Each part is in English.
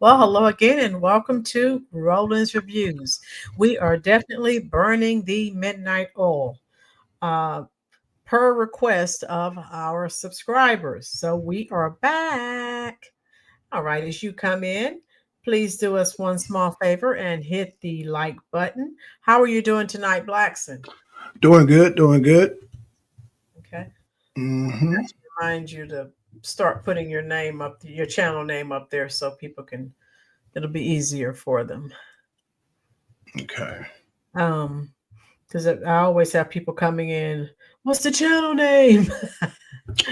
Well, hello again, and welcome to Roland's Reviews. We are definitely burning the midnight oil uh, per request of our subscribers. So we are back. All right, as you come in, please do us one small favor and hit the like button. How are you doing tonight, Blackson? Doing good, doing good. Okay, Hmm. to remind you to start putting your name up, your channel name up there, so people can. It'll be easier for them. Okay. Um, because I always have people coming in. What's the channel name?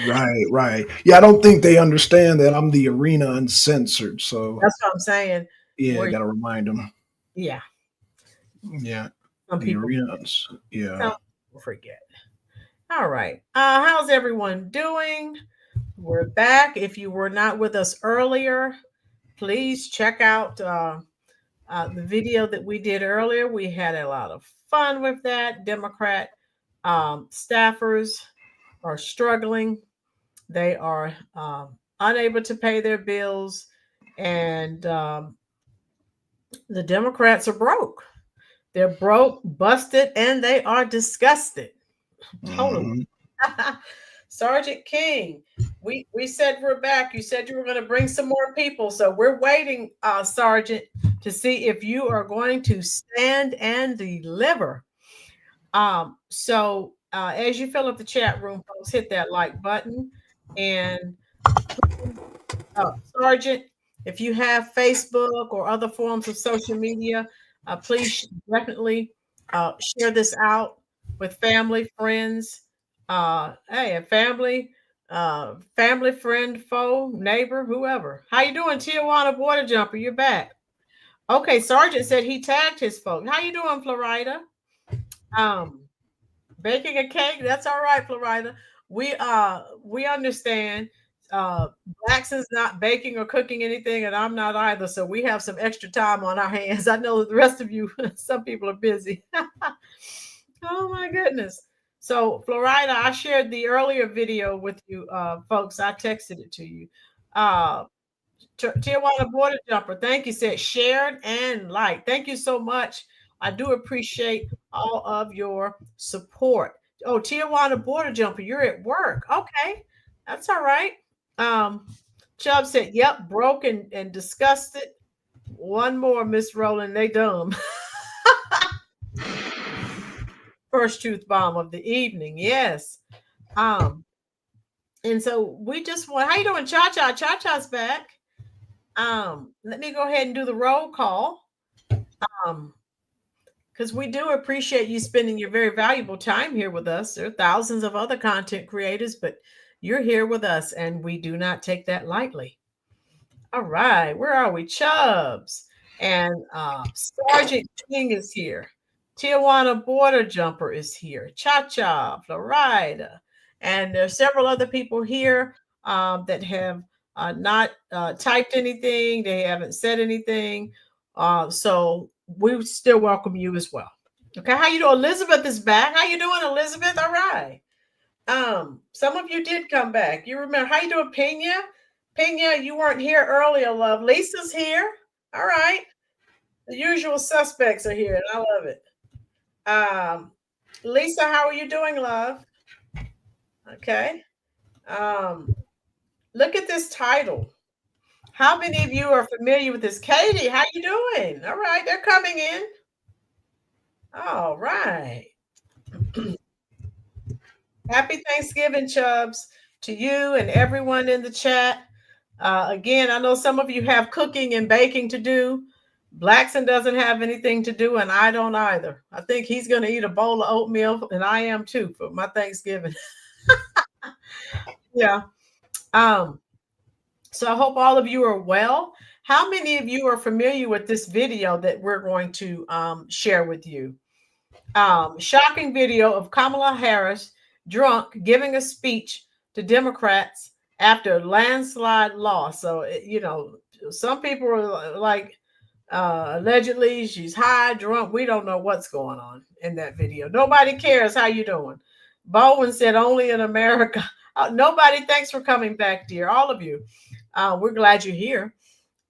Right, right. Yeah, I don't think they understand that I'm the arena uncensored. So That's what I'm saying. yeah, Where got to remind them. yeah, Yeah, some the people arena. some Yeah. people forget. All right. How's everyone doing? We're back. If you were not with us earlier, please check out the video that we did earlier. We had a lot of fun with that. Democrat staffers are struggling. They are unable to pay their bills, and the Democrats are broke. They're broke, busted, and they are disgusted. Totally. Hmm. Sergeant King, we said we're back. You said you were going to bring some more people, so we're waiting, Sergeant, to see if you are going to stand and deliver. As you fill up the chat room, folks, hit that like button and Sergeant, if you have Facebook or other forms of social media, please definitely share this out with family, friends, a family, friend, foe, neighbor, whoever. How you doing, Tijuana Border Jumper? You're back. Okay, Sergeant said he tagged his folks. How you doing, Florida? Um, Baking a cake, that's all right, Florida. We understand Jackson's not baking or cooking anything, and I'm not either. So we have some extra time on our hands. I know the rest of you, some people are busy. Oh my goodness. So Florida, I shared the earlier video with you folks. I texted it to you. Uh Tijuana Border Jumper, thank you. Said shared and like. Thank you so much. I do appreciate all of your support. Oh, Tijuana Border Jumper, you're at work. Okay, that's all right. Um, Chubb said, "Yep, broke and disgusted." One more, Miss Rowland. They dumb. First truth bomb of the evening. Yes. Um, and so we just want. How you doing, Cha Cha? Cha Cha's back. Let me go ahead and do the roll call. Um, because we do appreciate you spending your very valuable time here with us. There are thousands of other content creators, but you're here with us, and we do not take that lightly. All right, where are we? Chubbs and Sergeant King is here. Tijuana Border Jumper is here. Cha Cha, Florida, and there's several other people here that have not typed anything. They haven't said anything. So we still welcome you as well. Okay, how you doing? Elizabeth is back. How you doing, Elizabeth? All right. Some of you did come back. You remember how you doing, Pena? Pena, you weren't here earlier, love. Lisa's here. All right. The usual suspects are here, and I love it. Lisa, how are you doing, love? Okay. Um, Look at this title. How many of you are familiar with this? Katie, how you doing? All right, they're coming in. All right. Happy Thanksgiving, Chubbs, to you and everyone in the chat. Again, I know some of you have cooking and baking to do. Blackson doesn't have anything to do, and I don't either. I think he's going to eat a bowl of oatmeal, and I am too for my Thanksgiving. Yeah. Um, so I hope all of you are well. How many of you are familiar with this video that we're going to share with you? Shocking video of Kamala Harris drunk giving a speech to Democrats after landslide loss. So, some people are like, allegedly she's high, drunk. We don't know what's going on in that video. Nobody cares. How you doing? Bowen said only in America. Nobody, thanks for coming back, dear. All of you. We're glad you're here.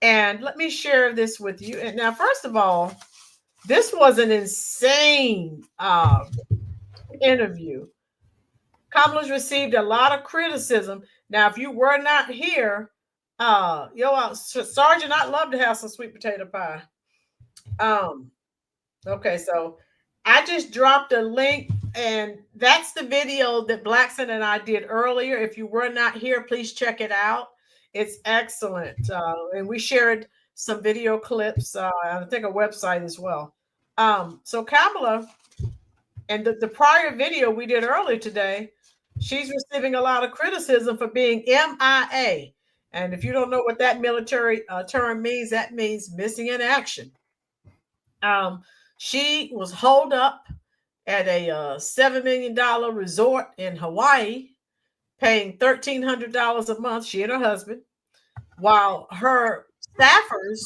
And let me share this with you. And now, first of all, this was an insane interview. Kamala's received a lot of criticism. Now, if you were not here, Sergeant, I'd love to have some sweet potato pie. Okay, so I just dropped a link, and that's the video that Blackson and I did earlier. If you were not here, please check it out. It's excellent. And we shared some video clips, I think a website as well. So Kamala, and the prior video we did earlier today, she's receiving a lot of criticism for being MIA. And if you don't know what that military term means, that means missing in action. She was holed up at a $7 million resort in Hawaii, paying $1,300 a month, she and her husband, while her staffers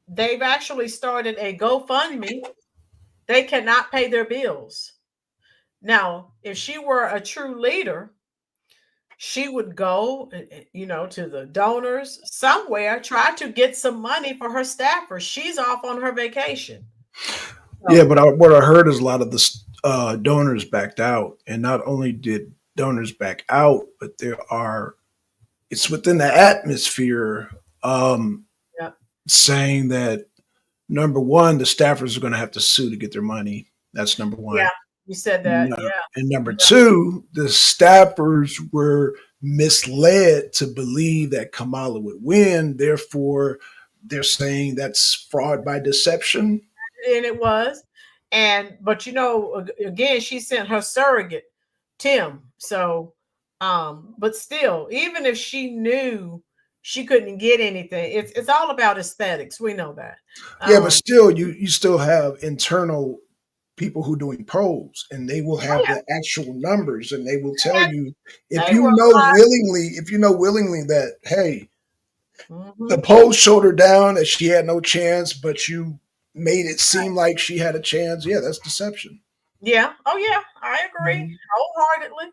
they've actually started a GoFundMe. They cannot pay their bills. Now, if she were a true leader, she would go, to the donors somewhere, try to get some money for her staffers. She's off on her vacation. Yeah, but what I heard is a lot of the donors backed out, and not only did donors back out, but it's within the atmosphere saying that, number one, the staffers are going to have to sue to get their money. That's number one. Yeah, you said that. And number two, the staffers were misled to believe that Kamala would win. Therefore, they're saying that's fraud by deception. And it was. But again, she sent her surrogate, Tim. So, but still, even if she knew she couldn't get anything, it's all about aesthetics. We know that. Yeah, but still, you still have internal people who are doing polls, and they will have the actual numbers, and they will tell you if you know willingly that, hey, the polls showed her down, that she had no chance, but you made it seem like she had a chance. Yeah, that's deception. Yeah. Oh, yeah. I agree wholeheartedly.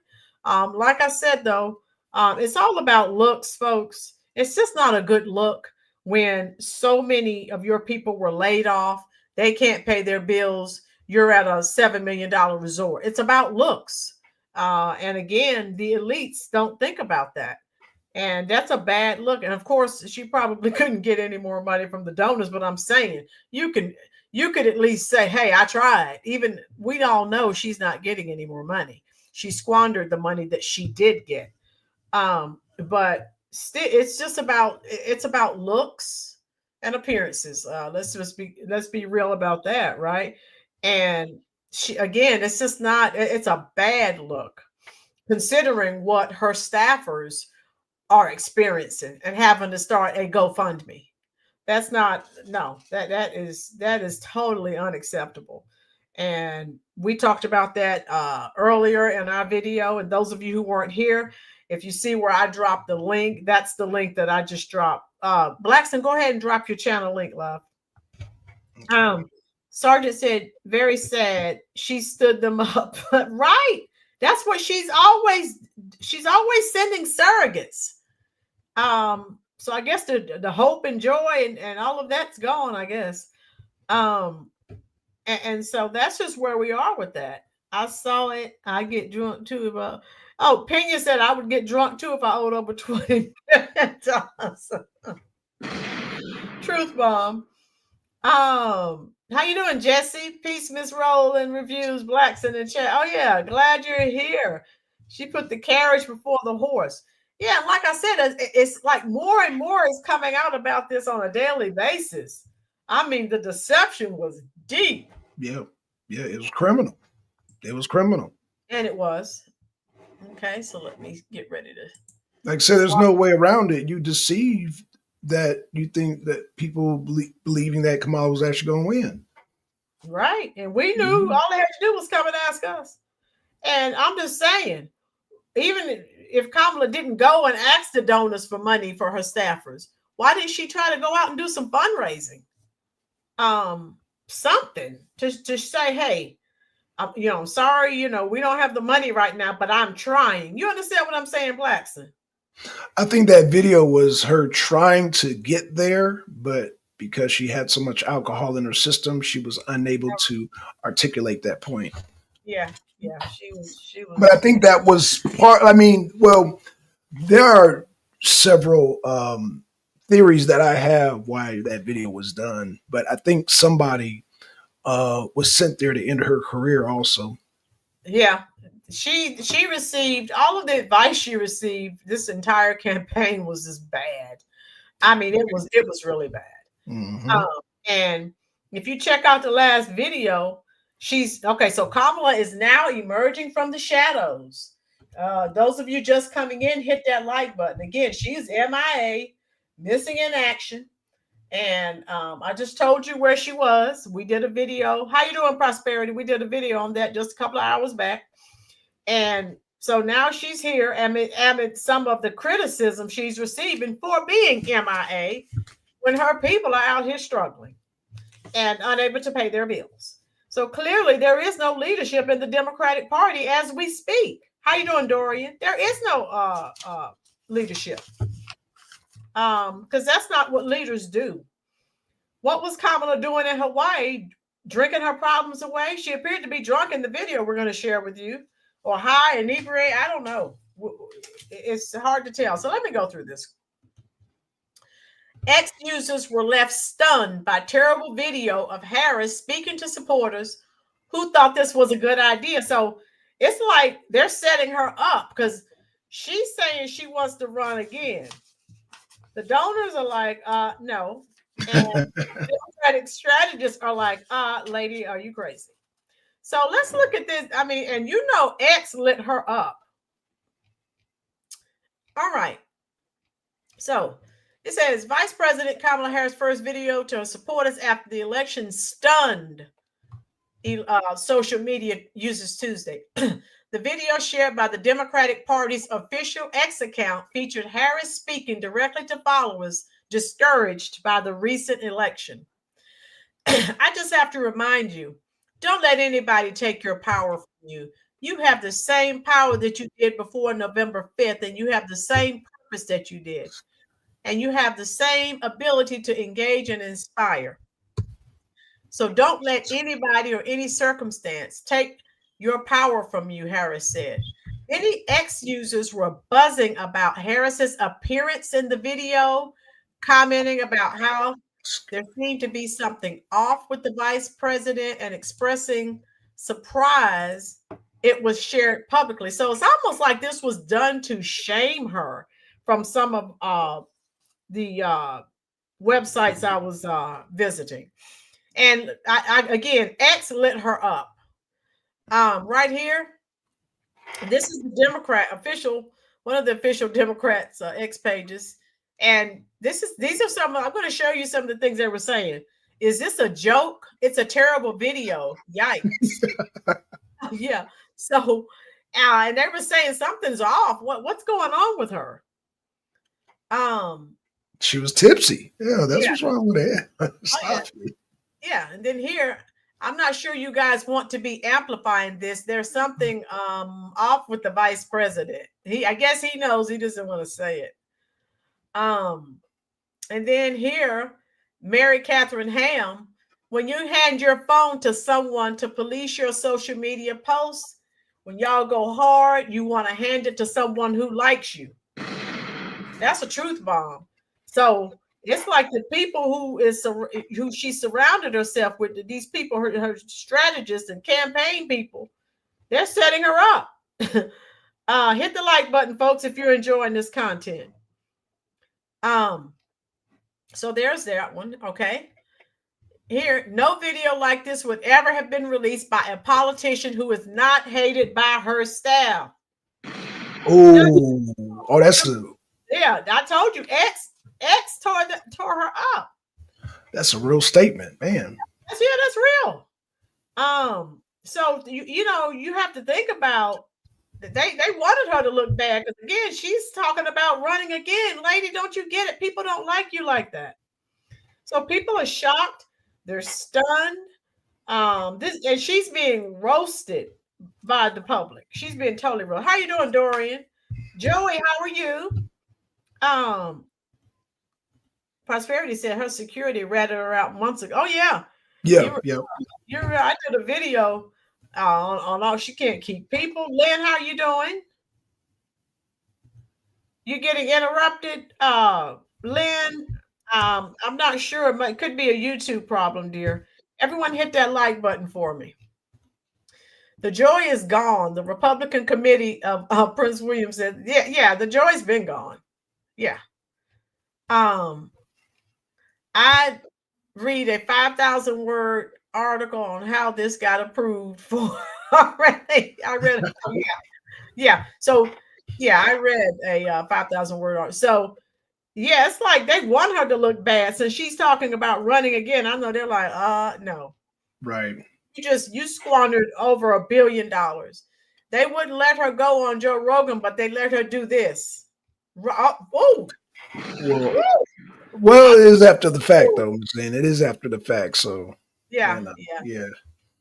Like I said, though, it's all about looks, folks. It's just not a good look when so many of your people were laid off. They can't pay their bills. You're at a $7 million resort. It's about looks. And again, the elites don't think about that. And that's a bad look. And of course, she probably couldn't get any more money from the donors, but I'm saying you could at least say, hey, I tried. Even we all know she's not getting any more money. She squandered the money that she did get. But still, it's about looks and appearances. Let's be real about that, right? And it's just not, it's a bad look considering what her staffers are experiencing and having to start a GoFundMe. That's not, no, that is totally unacceptable. And we talked about that earlier in our video. And those of you who weren't here, if you see where I dropped the link, that's the link that I just dropped. Blackson, go ahead and drop your channel link, love. Sergeant said, very sad. She stood them up. Right. That's what she's always sending surrogates. So I guess the hope and joy and all of that's gone, I guess. And so that's just where we are with that. I saw it. I get drunk too. Pena said I would get drunk too if I owed over $20 million. Truth bomb. How you doing, Jesse? Peace, Miss Roland reviews Blackson in chat. Oh yeah, glad you're here. She put the carriage before the horse. Yeah, like I said, it's like more and more is coming out about this on a daily basis. I mean, the deception was deep. Yeah, it was criminal. And it was. Okay, so let me get ready to. Like I said, there's no way around it. You deceive that you think that people believing that Kamala was actually going to win. Right. And we knew all they had to do was come and ask us. And I'm just saying, even if Kamala didn't go and ask the donors for money for her staffers, why didn't she try to go out and do some fundraising? Something to say, hey, I'm sorry, we don't have the money right now, but I'm trying. You understand what I'm saying, Blackson? I think that video was her trying to get there, but because she had so much alcohol in her system, she was unable to articulate that point. Yeah, yeah, she was. She But I was. think that was part. I mean, well, there are several theories that I have why that video was done, but I think somebody was sent there to end her career also. Yeah, she received all of the advice she received. This entire campaign was just bad. I mean, it was really bad. Hmm. And if you check out the last video, she's okay. So Kamala is now emerging from the shadows. Those of you just coming in, hit that like button. Again, she's MIA, missing in action. And I just told you where she was. We did a video. How you doing, Prosperity? We did a video on that just a couple of hours back. And so now she's here amid some of the criticism she's receiving for being MIA when her people are out here struggling and unable to pay their bills. So clearly there is no leadership in the Democratic Party as we speak. How you doing, Dorian? There is no leadership. Because that's not what leaders do. What was Kamala doing in Hawaii? Drinking her problems away? She appeared to be drunk in the video we're going to share with you, or high, inebriated. I don't know. It's hard to tell. So let me go through this. X users were left stunned by terrible video of Harris speaking to supporters who thought this was a good idea. So it's like they're setting her up because she's saying she wants to run again. The donors are like, no. And Democratic strategists are like, lady, are you crazy? So let's look at this. I mean, and you know, X lit her up. All right. So it says Vice President Kamala Harris' first video to her supporters after the election stunned social media users Tuesday. The video shared by the Democratic Party's official X account featured Harris speaking directly to followers discouraged by the recent election. I just have to remind you, don't let anybody take your power from you. You have the same power that you did before November 5th, and you have the same purpose that you did. And you have the same ability to engage and inspire. So don't let anybody or any circumstance take your power from you, Harris said. Many X users were buzzing about Harris's appearance in the video, commenting about how there seemed to be something off with the vice president and expressing surprise it was shared publicly. So it's almost like this was done to shame her from some of the websites I was visiting. And I again, X lit her up. Right here, this is the Democrat official, one of the official Democrats X pages, and these are some. I'm going to show you some of the things they were saying. Is this a joke? It's a terrible video. Yikes! Yeah. So, and they were saying something's off. What's going on with her? She was tipsy. Yeah, that's what's wrong with it. Oh, yeah. And then here, I'm not sure you guys want to be amplifying this. There's something off with the vice president. I guess he knows, he doesn't want to say it. And then here, Mary Catherine Ham, when you hand your phone to someone to police your social media posts, when y'all go hard, you want to hand it to someone who likes you. That's a truth bomb. So it's like the people who she surrounded herself with, these people, her strategists and campaign people, they're setting her up. Hit the like button, folks, if you're enjoying this content. So there's that one. Okay. Here, no video like this would ever have been released by a politician who is not hated by her staff. Oh, that's a. Yeah, I told you, X tore her up. That's a real statement, man. That's real. So you have to think about that they wanted her to look bad because again, she's talking about running again. Lady, don't you get it? People don't like you like that. So people are shocked, they're stunned. And she's being roasted by the public. She's being totally roasted. How you doing, Dorian? Joey, how are you? Prosperity said her security ratted her out months ago. Oh yeah, Yeah, yeah. I did a video on all she can't keep people. Lynn, how you doing? You're getting interrupted, Lynn. I'm not sure. It could be a YouTube problem, dear. Everyone hit that like button for me. The joy is gone. The Republican committee of Prince William said, yeah, the joy's been gone. Yeah. I read a 5,000 word article on how this got approved for already. I read it. Oh, yeah. So yeah, I read a 5,000 word article. So yeah, it's like they want her to look bad since she's talking about running again. I know they're like, no. Right. You squandered over $1 billion. They wouldn't let her go on Joe Rogan, but they let her do this. Oh, well, it is after the fact, though. I'm saying it is after the fact. So yeah.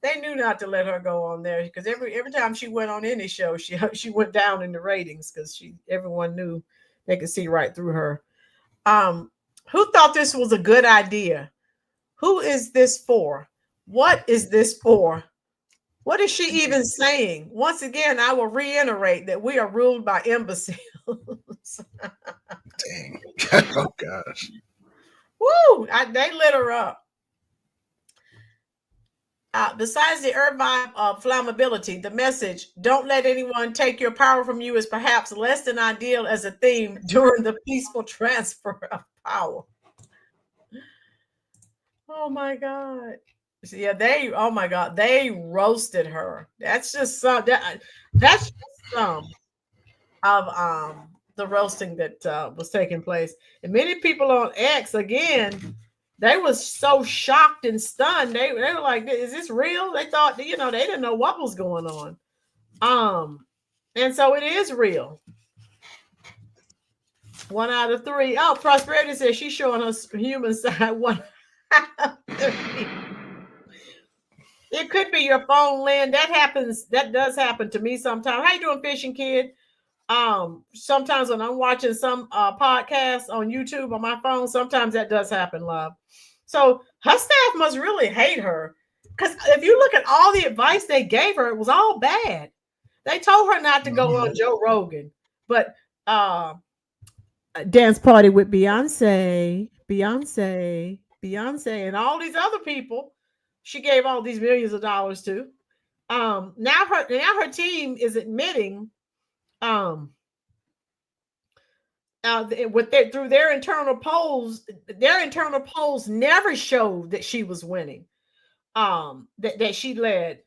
They knew not to let her go on there because every time she went on any show, she went down in the ratings because everyone knew they could see right through her. Who thought this was a good idea? Who is this for? What is this for? What is she even saying? Once again, I will reiterate that we are ruled by imbeciles. Dang. Oh gosh. Woo! They lit her up. Besides the Irvine flammability, the message, don't let anyone take your power from you, is perhaps less than ideal as a theme during the peaceful transfer of power. Oh my God. Yeah, oh my God, they roasted her. That's just some, that's just some of the roasting that was taking place. And many people on X, again, they was so shocked and stunned. They were like, is this real? They thought, they didn't know what was going on. And so it is real. 1 out of 3. Oh, Prosperity says she's showing us human side. 1 out of 3. It could be your phone, Lynn. That does happen to me sometimes. How you doing, Fishing Kid? Sometimes when I'm watching some podcasts on YouTube on my phone, sometimes that does happen, love. So her staff must really hate her, because if you look at all the advice they gave her, it was all bad. They told her not to go on Joe Rogan, but a dance party with Beyonce, and all these other people she gave all these millions of dollars to. Now her team is admitting through their internal polls never showed that she was winning. That she led,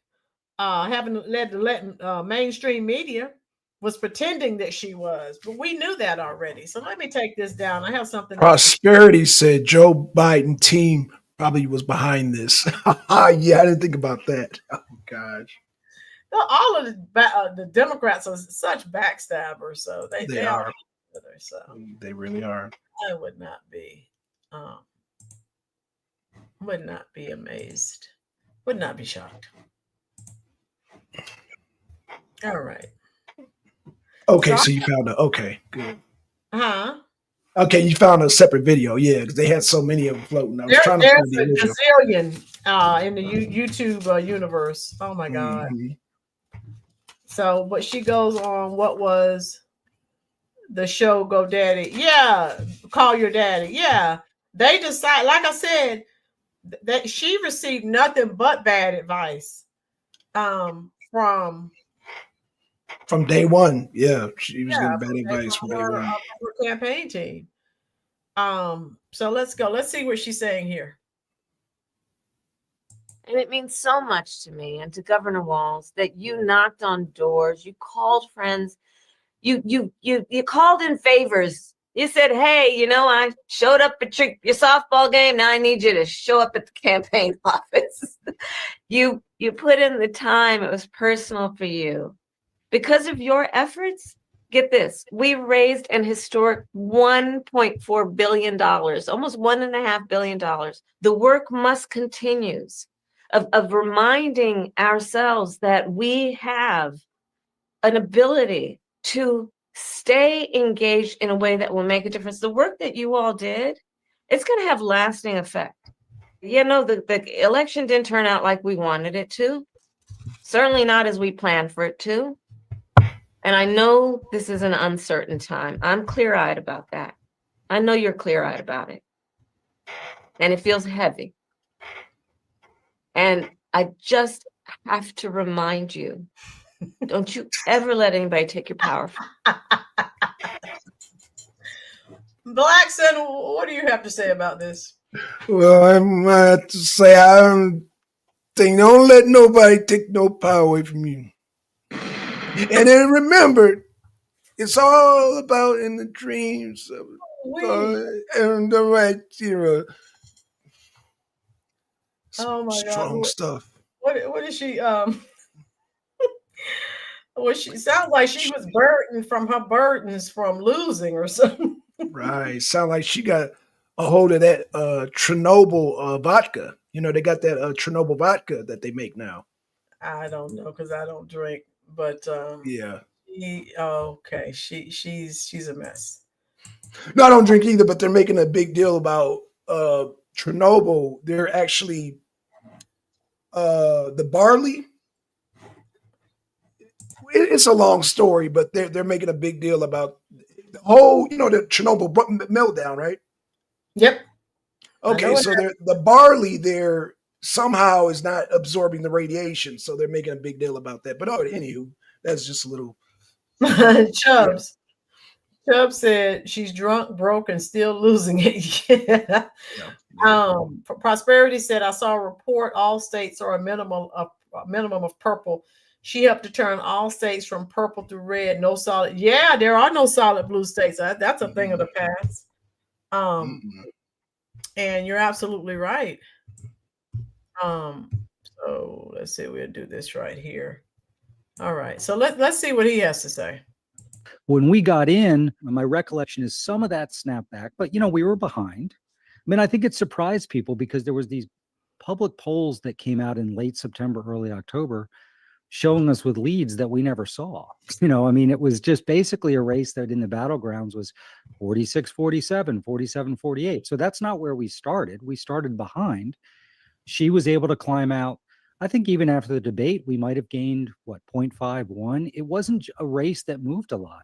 having led the mainstream media was pretending that she was, but we knew that already. So let me take this down. I have something. Prosperity said Joe Biden team probably was behind this. Yeah, I didn't think about that. Oh gosh. All of the Democrats are such backstabbers, so they are. So they really are. I would not be amazed, would not be shocked. All right. Okay, so you found okay, good. Huh? Okay, you found a separate video, yeah, because they had so many of them floating. I was trying to find the gazillion in the YouTube universe. Oh my God. Mm-hmm. So, but she goes on, what was the show GoDaddy? Yeah, call your daddy. Yeah, they decide, like I said, that she received nothing but bad advice from day one. Yeah, she was getting bad advice from day one. Her campaign team. So let's go. Let's see what she's saying here. And it means so much to me and to Governor Walz that you knocked on doors, you called friends, you called in favors. You said, hey, I showed up at your softball game. Now I need you to show up at the campaign office. You put in the time. It was personal for you. Because of your efforts, get this, we raised an historic $1.4 billion, almost $1.5 billion. The work must continue of reminding ourselves that we have an ability to stay engaged in a way that will make a difference. The work that you all did, it's going to have lasting effect. You know, the election didn't turn out like we wanted it to. Certainly not as we planned for it to. And I know this is an uncertain time. I'm clear-eyed about that. I know you're clear-eyed about it. And it feels heavy. And I just have to remind you, don't you ever let anybody take your power from you. Blackson, what do you have to say about this? Well, I might have to say I don't think don't let nobody take no power away from you. And then remember, it's all about in the dreams of and the right, oh my strong God. stuff. What is she? Well, she sounds like she was burdened from her burdens from losing or something. Right. Sound like she got a hold of that Chernobyl vodka. You know, they got that Chernobyl vodka that they make now. I don't know because I don't drink, but Yeah. okay. She's a mess. No, I don't drink either, but they're making a big deal about Chernobyl. They're actually the barley. It's a long story, but they're making a big deal about the whole, you know, the Chernobyl meltdown, right? Yep. Okay, so the barley there somehow is not absorbing the radiation, so they're making a big deal about that. But anywho, that's just a little. Chubbs. Yeah. Chubbs said she's drunk, broke, and still losing it. Yeah. Prosperity said I saw a report all states are a minimum of purple. She helped to turn all states from purple to red. No solid. Yeah, there are no solid blue states. That's a thing of the past. And you're absolutely right. So let's see. We'll do this right here. All right. So let's see what he has to say. When we got in, my recollection is some of that snapped back, but you know, we were behind. I mean, I think it surprised people because there was these public polls that came out in late September, early October, showing us with leads that we never saw. You know, I mean, it was just basically a race that in the battlegrounds was 46-47, 47-48. So that's not where we started. We started behind. She was able to climb out. I think even after the debate, we might have gained, 0.51. It wasn't a race that moved a lot.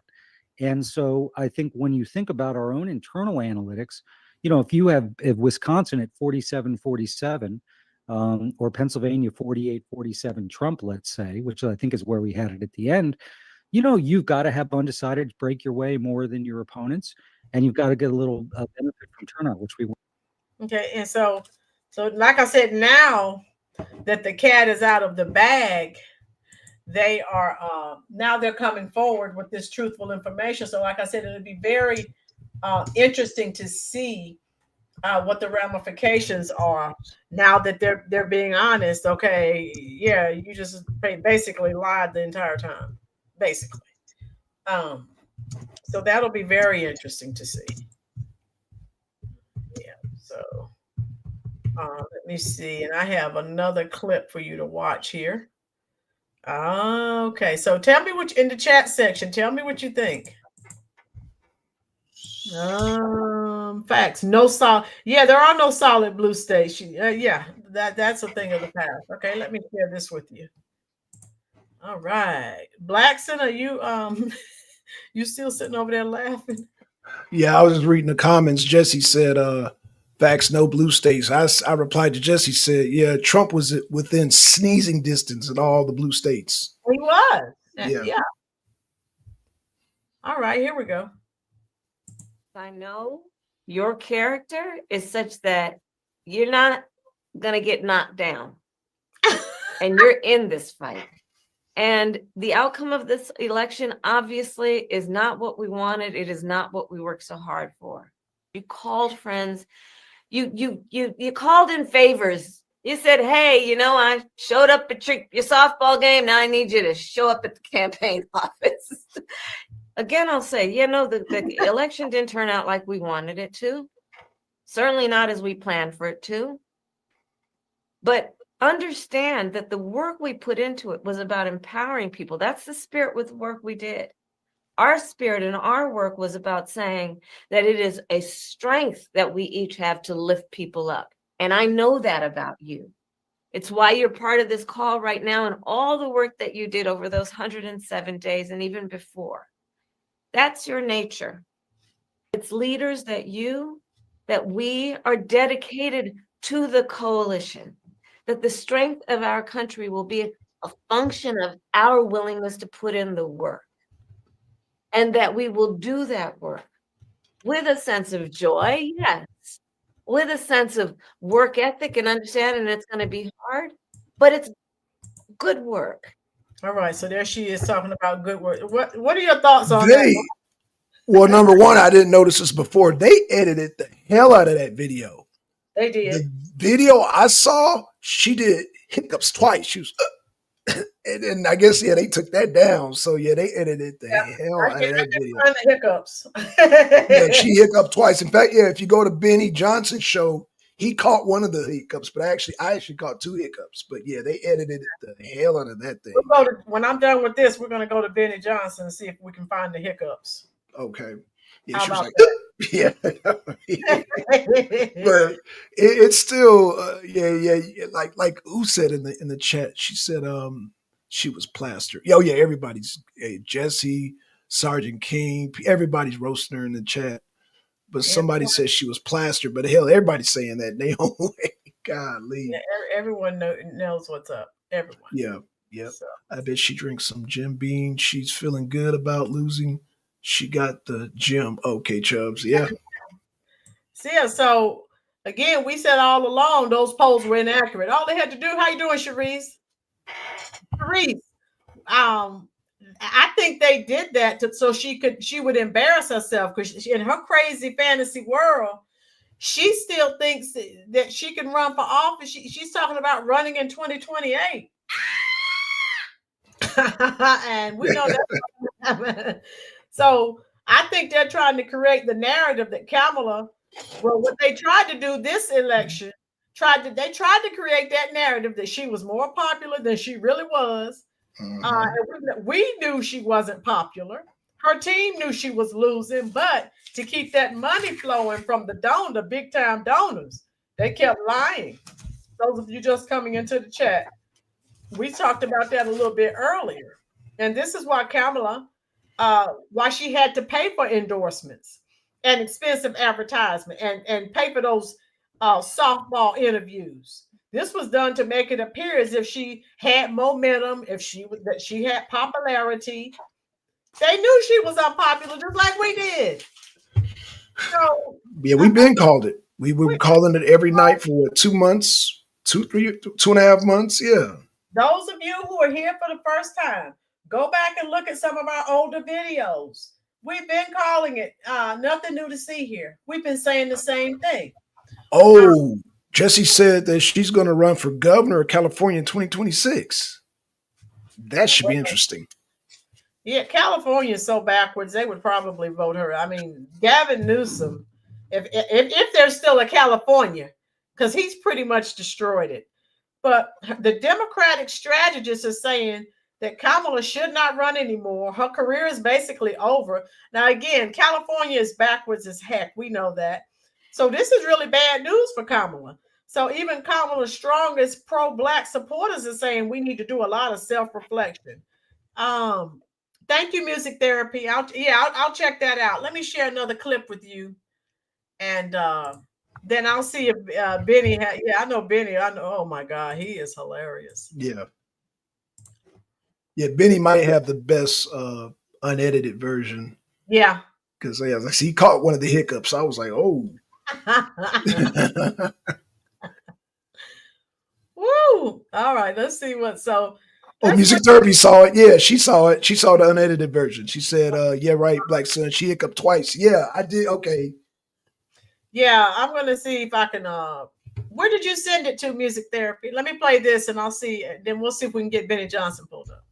And so I think when you think about our own internal analytics, you know, if you have Wisconsin at 47-47, or Pennsylvania 48-47 Trump, let's say, which I think is where we had it at the end, you know, you've got to have undecided break your way more than your opponents, and you've got to get a little benefit from turnout, which we want. Okay, and so like I said, now that the cat is out of the bag, they are now they're coming forward with this truthful information. So like I said, it'll be very interesting to see what the ramifications are now that they're being honest. Okay, yeah, you just basically lied the entire time, basically. So that'll be very interesting to see. Yeah. So let me see, and I have another clip for you to watch here. Okay, so tell me what in the chat section. Tell me what you think. Facts. No solid. Yeah, there are no solid blue states. Yeah, that's a thing of the past. Okay, let me share this with you. All right, Blackson, are you you still sitting over there laughing? Yeah, I was just reading the comments. Jesse said, "Facts, no blue states." I replied to Jesse, said, "Yeah, Trump was within sneezing distance in all the blue states." He was. Yeah. All right, here we go. I know your character is such that you're not going to get knocked down and you're in this fight. And the outcome of this election obviously is not what we wanted. It is not what we worked so hard for. You called friends. You called in favors. You said, hey, you know, I showed up at your softball game. Now I need you to show up at the campaign office. Again, I'll say, you know, the election didn't turn out like we wanted it to. Certainly not as we planned for it to. But understand that the work we put into it was about empowering people. That's the spirit with the work we did. Our spirit and our work was about saying that it is a strength that we each have to lift people up. And I know that about you. It's why you're part of this call right now and all the work that you did over those 107 days and even before. That's your nature. It's leaders that we are dedicated to the coalition, that the strength of our country will be a function of our willingness to put in the work, and that we will do that work with a sense of joy, yes, with a sense of work ethic and understanding it's going to be hard, but it's good work. All right, so there she is talking about good work. What are your thoughts on that? Well, number one, I didn't notice this before. They edited the hell out of that video. They did. The video I saw, she did hiccups twice. She was, and then I guess they took that down. So they edited the hell out of that video. Find the hiccups. Yeah, she hiccuped twice. In fact, if you go to Benny Johnson's show, he caught one of the hiccups, but I actually caught 2 hiccups. But yeah, they edited the hell out of that thing. When I'm done with this, we're gonna go to Benny Johnson and see if we can find the hiccups. Okay. Yeah, How she was about like, yeah. But it's still, like who said in the chat, she said she was plastered. Oh yeah, everybody's Jesse, Sergeant King, everybody's roasting her in the chat. But somebody said she was plastered. But hell, everybody's saying that. They don't golly. Yeah, everyone knows what's up. Everyone. Yeah. So. I bet she drinks some Jim Beam. She's feeling good about losing. She got the gym. Okay, Chubbs. Yeah. So again, we said all along those polls were inaccurate. All they had to do, how you doing, Cherise? I think they did that so she would embarrass herself, because in her crazy fantasy world, she still thinks that she can run for office. She's talking about running in 2028. And we know that. So I think they're trying to create the narrative that Kamala, well, what they tried to do this election, they tried to create that narrative that she was more popular than she really was. We knew she wasn't popular. Her team knew she was losing, but to keep that money flowing from the big time donors, they kept lying. Those of you just coming into the chat, we talked about that a little bit earlier. And this is why Kamala, why she had to pay for endorsements and expensive advertisement and pay for those softball interviews. This was done to make it appear as if she had momentum, that she had popularity. They knew she was unpopular, just like we did. So yeah, we've been called it. We were calling it every night for 2 months, 2.5 months. Yeah. Those of you who are here for the first time, go back and look at some of our older videos. We've been calling it nothing new to see here. We've been saying the same thing. Oh, Jesse said that she's going to run for governor of California in 2026. That should be interesting. Yeah, California is so backwards, they would probably vote her. I mean, Gavin Newsom, if there's still a California, because he's pretty much destroyed it. But the Democratic strategists are saying that Kamala should not run anymore. Her career is basically over. Now, again, California is backwards as heck. We know that. So this is really bad news for Kamala. So even Kamala's strongest pro-Black supporters are saying we need to do a lot of self-reflection. Thank you, Music Therapy. I'll check that out. Let me share another clip with you, and then I'll see if Benny. I know Benny. I know. Oh my God, he is hilarious. Yeah. Benny might have the best unedited version. Yeah, because he caught one of the hiccups. I was like, oh. Woo! All right, let's see what. So, Music Therapy saw it. Yeah, she saw it. She saw the unedited version. She said, "Yeah, right, Black Son." She hiccuped twice. Yeah, I did. Okay. Yeah, I'm gonna see if I can. Where did you send it to, Music Therapy? Let me play this, and I'll see. Then we'll see if we can get Benny Johnson pulled up.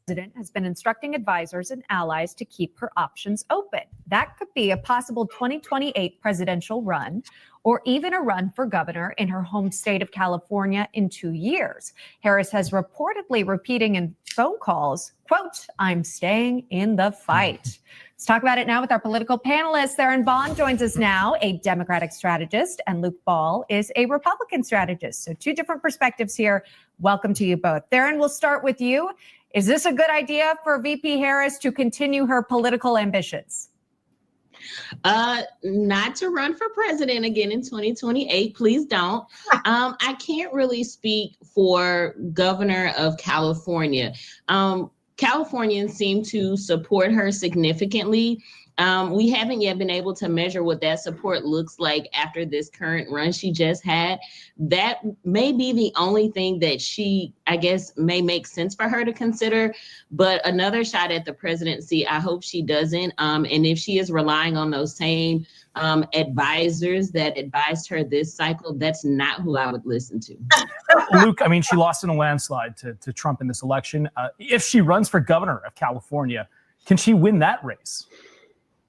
The president has been instructing advisors and allies to keep her options open. That could be a possible 2028 presidential run or even a run for governor in her home state of California in 2 years. Harris has reportedly repeating in phone calls, quote, "I'm staying in the fight." Let's talk about it now with our political panelists. Theron Bond joins us now, a Democratic strategist, and Luke Ball is a Republican strategist. So 2 different perspectives here. Welcome to you both. Theron, we'll start with you. Is this a good idea for VP Harris to continue her political ambitions? Not to run for president again in 2028. Please don't. I can't really speak for governor of California. Californians seem to support her significantly. We haven't yet been able to measure what that support looks like after this current run she just had. That may be the only thing that I guess, may make sense for her to consider. But another shot at the presidency, I hope she doesn't. And if she is relying on those same advisors that advised her this cycle, that's not who I would listen to. Luke, I mean, she lost in a landslide to Trump in this election. If she runs for governor of California, can she win that race?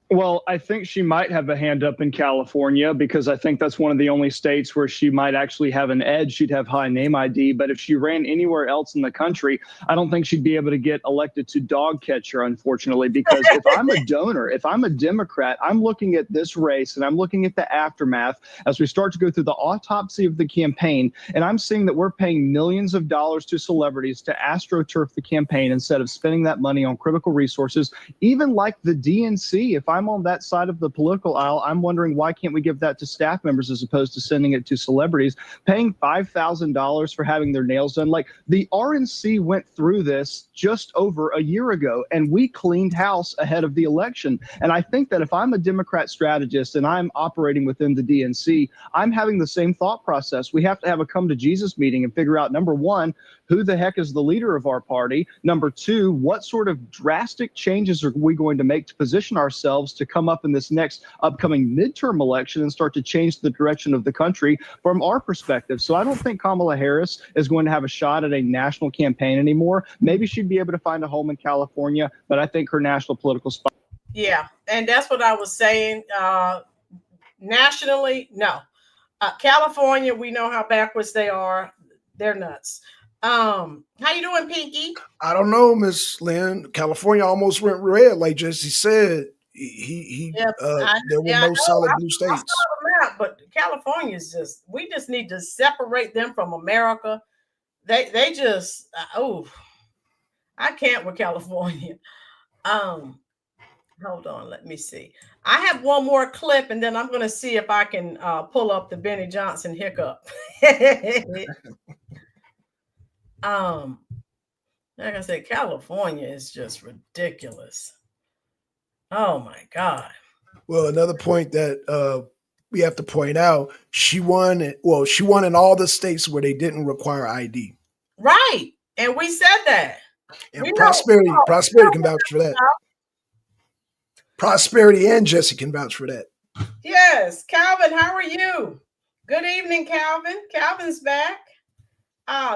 Well, I think she might have a hand up in California because I think that's one of the only states where she might actually have an edge. She'd have high name ID. But if she ran anywhere else in the country, I don't think she'd be able to get elected to dog catcher, unfortunately, because if I'm a donor, if I'm a Democrat, I'm looking at this race and I'm looking at the aftermath as we start to go through the autopsy of the campaign. And I'm seeing that we're paying millions of dollars to celebrities to astroturf the campaign instead of spending that money on critical resources, even like the DNC. If I'm on that side of the political aisle, I'm wondering why can't we give that to staff members as opposed to sending it to celebrities, paying $5,000 for having their nails done. Like the RNC went through this just over a year ago and we cleaned house ahead of the election. And I think that if I'm a Democrat strategist and I'm operating within the DNC, I'm having the same thought process. We have to have a come to Jesus meeting and figure out, number one, who the heck is the leader of our party? Number two, what sort of drastic changes are we going to make to position ourselves to come up in this next upcoming midterm election and start to change the direction of the country from our perspective? So I don't think Kamala Harris is going to have a shot at a national campaign anymore. Maybe she'd be able to find a home in California, but I think her national political spot. Yeah, and that's what I was saying. Nationally, no. California, we know how backwards they are. They're nuts. How you doing, Pinky? I don't know, Miss Lynn. California almost went red, like Jesse said. There were no solid blue states. I saw the map, but California is we just need to separate them from America. They just I can't with California. Hold on, let me see. I have one more clip, and then I'm going to see if I can pull up the Benny Johnson hiccup. Like I said, California is just ridiculous. Oh my God. Well, another point that we have to point out, she won. Well, she won in all the states where they didn't require ID. Right. And we said that. And Prosperity can vouch for that. Prosperity and Jesse can vouch for that. Yes. Calvin, how are you? Good evening, Calvin. Calvin's back.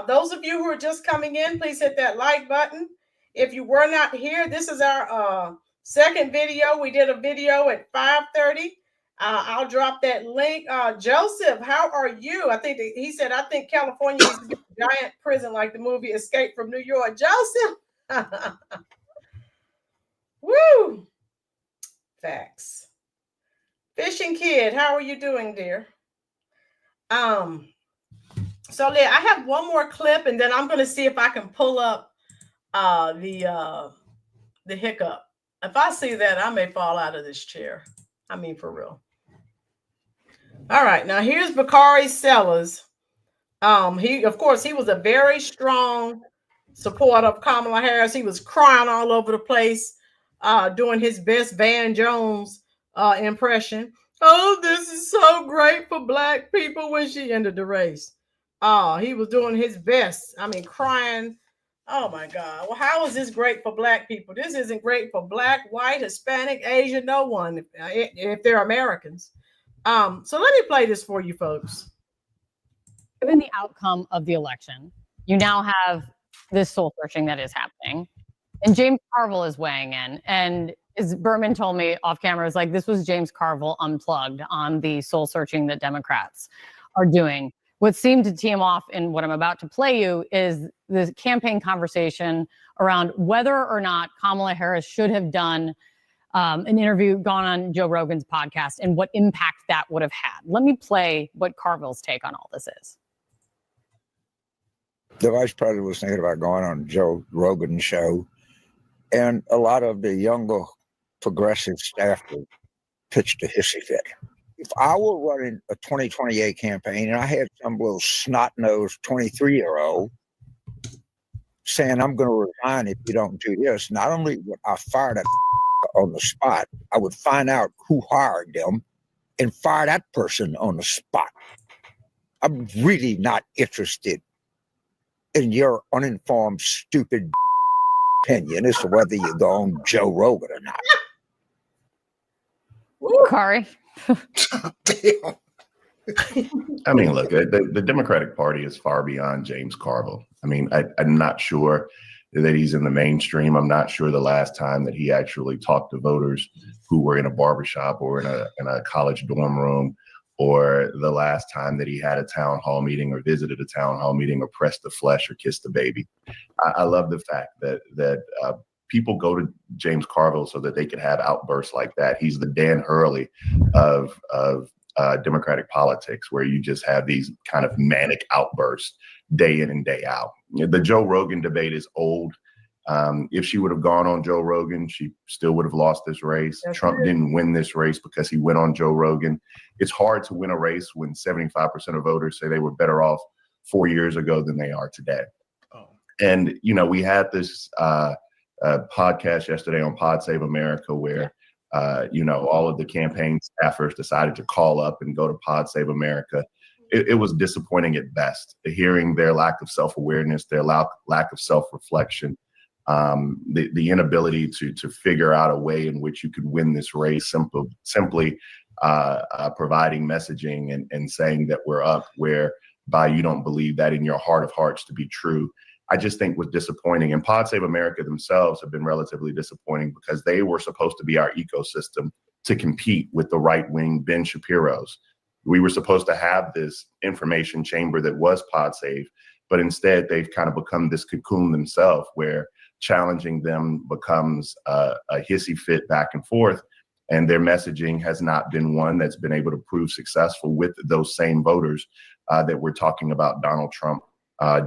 Those of you who are just coming in, please hit that like button. If you were not here, this is our second video. We did a video at 5:30. I'll drop that link. Joseph, how are you? I think he said, I think California is a giant prison like the movie Escape from New York. Joseph. Woo. Facts. Fishing Kid, how are you doing, dear? So Leah, I have one more clip, and then I'm going to see if I can pull up the hiccup. If I see that, I may fall out of this chair. I mean, for real. All right, now here's Bakari Sellers. He was a very strong supporter of Kamala Harris. He was crying all over the place, doing his best Van Jones impression. Oh, this is so great for Black people when she ended the race. He was doing his best. I mean, crying. Oh my God. Well, how is this great for Black people? This isn't great for Black, white, Hispanic, Asian, no one, if they're Americans. So let me play this for you folks. Given the outcome of the election, you now have this soul searching that is happening. And James Carville is weighing in. And is Berman told me off camera, is like, this was James Carville unplugged on the soul searching that Democrats are doing. What seemed to tee him off in what I'm about to play you is the campaign conversation around whether or not Kamala Harris should have done an interview, gone on Joe Rogan's podcast, and what impact that would have had. Let me play what Carville's take on all this is. The vice president was thinking about going on Joe Rogan's show, and a lot of the younger progressive staffers pitched a hissy fit. If I were running a 2028 campaign and I had some little snot-nosed 23-year-old saying, I'm going to resign if you don't do this, not only would I fire that on the spot, I would find out who hired them and fire that person on the spot. I'm really not interested in your uninformed, stupid opinion as to whether you go on Joe Rogan or not. Kari. Damn. I mean, look, the Democratic Party is far beyond James Carville. I mean, I'm not sure that he's in the mainstream. I'm not sure the last time that he actually talked to voters who were in a barbershop or in a college dorm room, or the last time that he had a town hall meeting or visited a town hall meeting or pressed the flesh or kissed the baby. I love the fact that people go to James Carville so that they can have outbursts like that. He's the Dan Hurley of Democratic politics, where you just have these kind of manic outbursts day in and day out. The Joe Rogan debate is old. If she would have gone on Joe Rogan, she still would have lost this race. That's Trump didn't win this race because he went on Joe Rogan. It's hard to win a race when 75% of voters say they were better off 4 years ago than they are today. Oh. And, you know, we had this podcast yesterday on Pod Save America where, you know, all of the campaign staffers decided to call up and go to Pod Save America. It was disappointing at best, hearing their lack of self-awareness, their lack of self-reflection, the inability to figure out a way in which you could win this race simply providing messaging and saying that we're up, whereby you don't believe that in your heart of hearts to be true. I just think was disappointing. And Pod Save America themselves have been relatively disappointing because they were supposed to be our ecosystem to compete with the right-wing Ben Shapiro's. We were supposed to have this information chamber that was Pod Save, but instead they've kind of become this cocoon themselves where challenging them becomes a hissy fit back and forth. And their messaging has not been one that's been able to prove successful with those same voters that we're talking about Donald Trump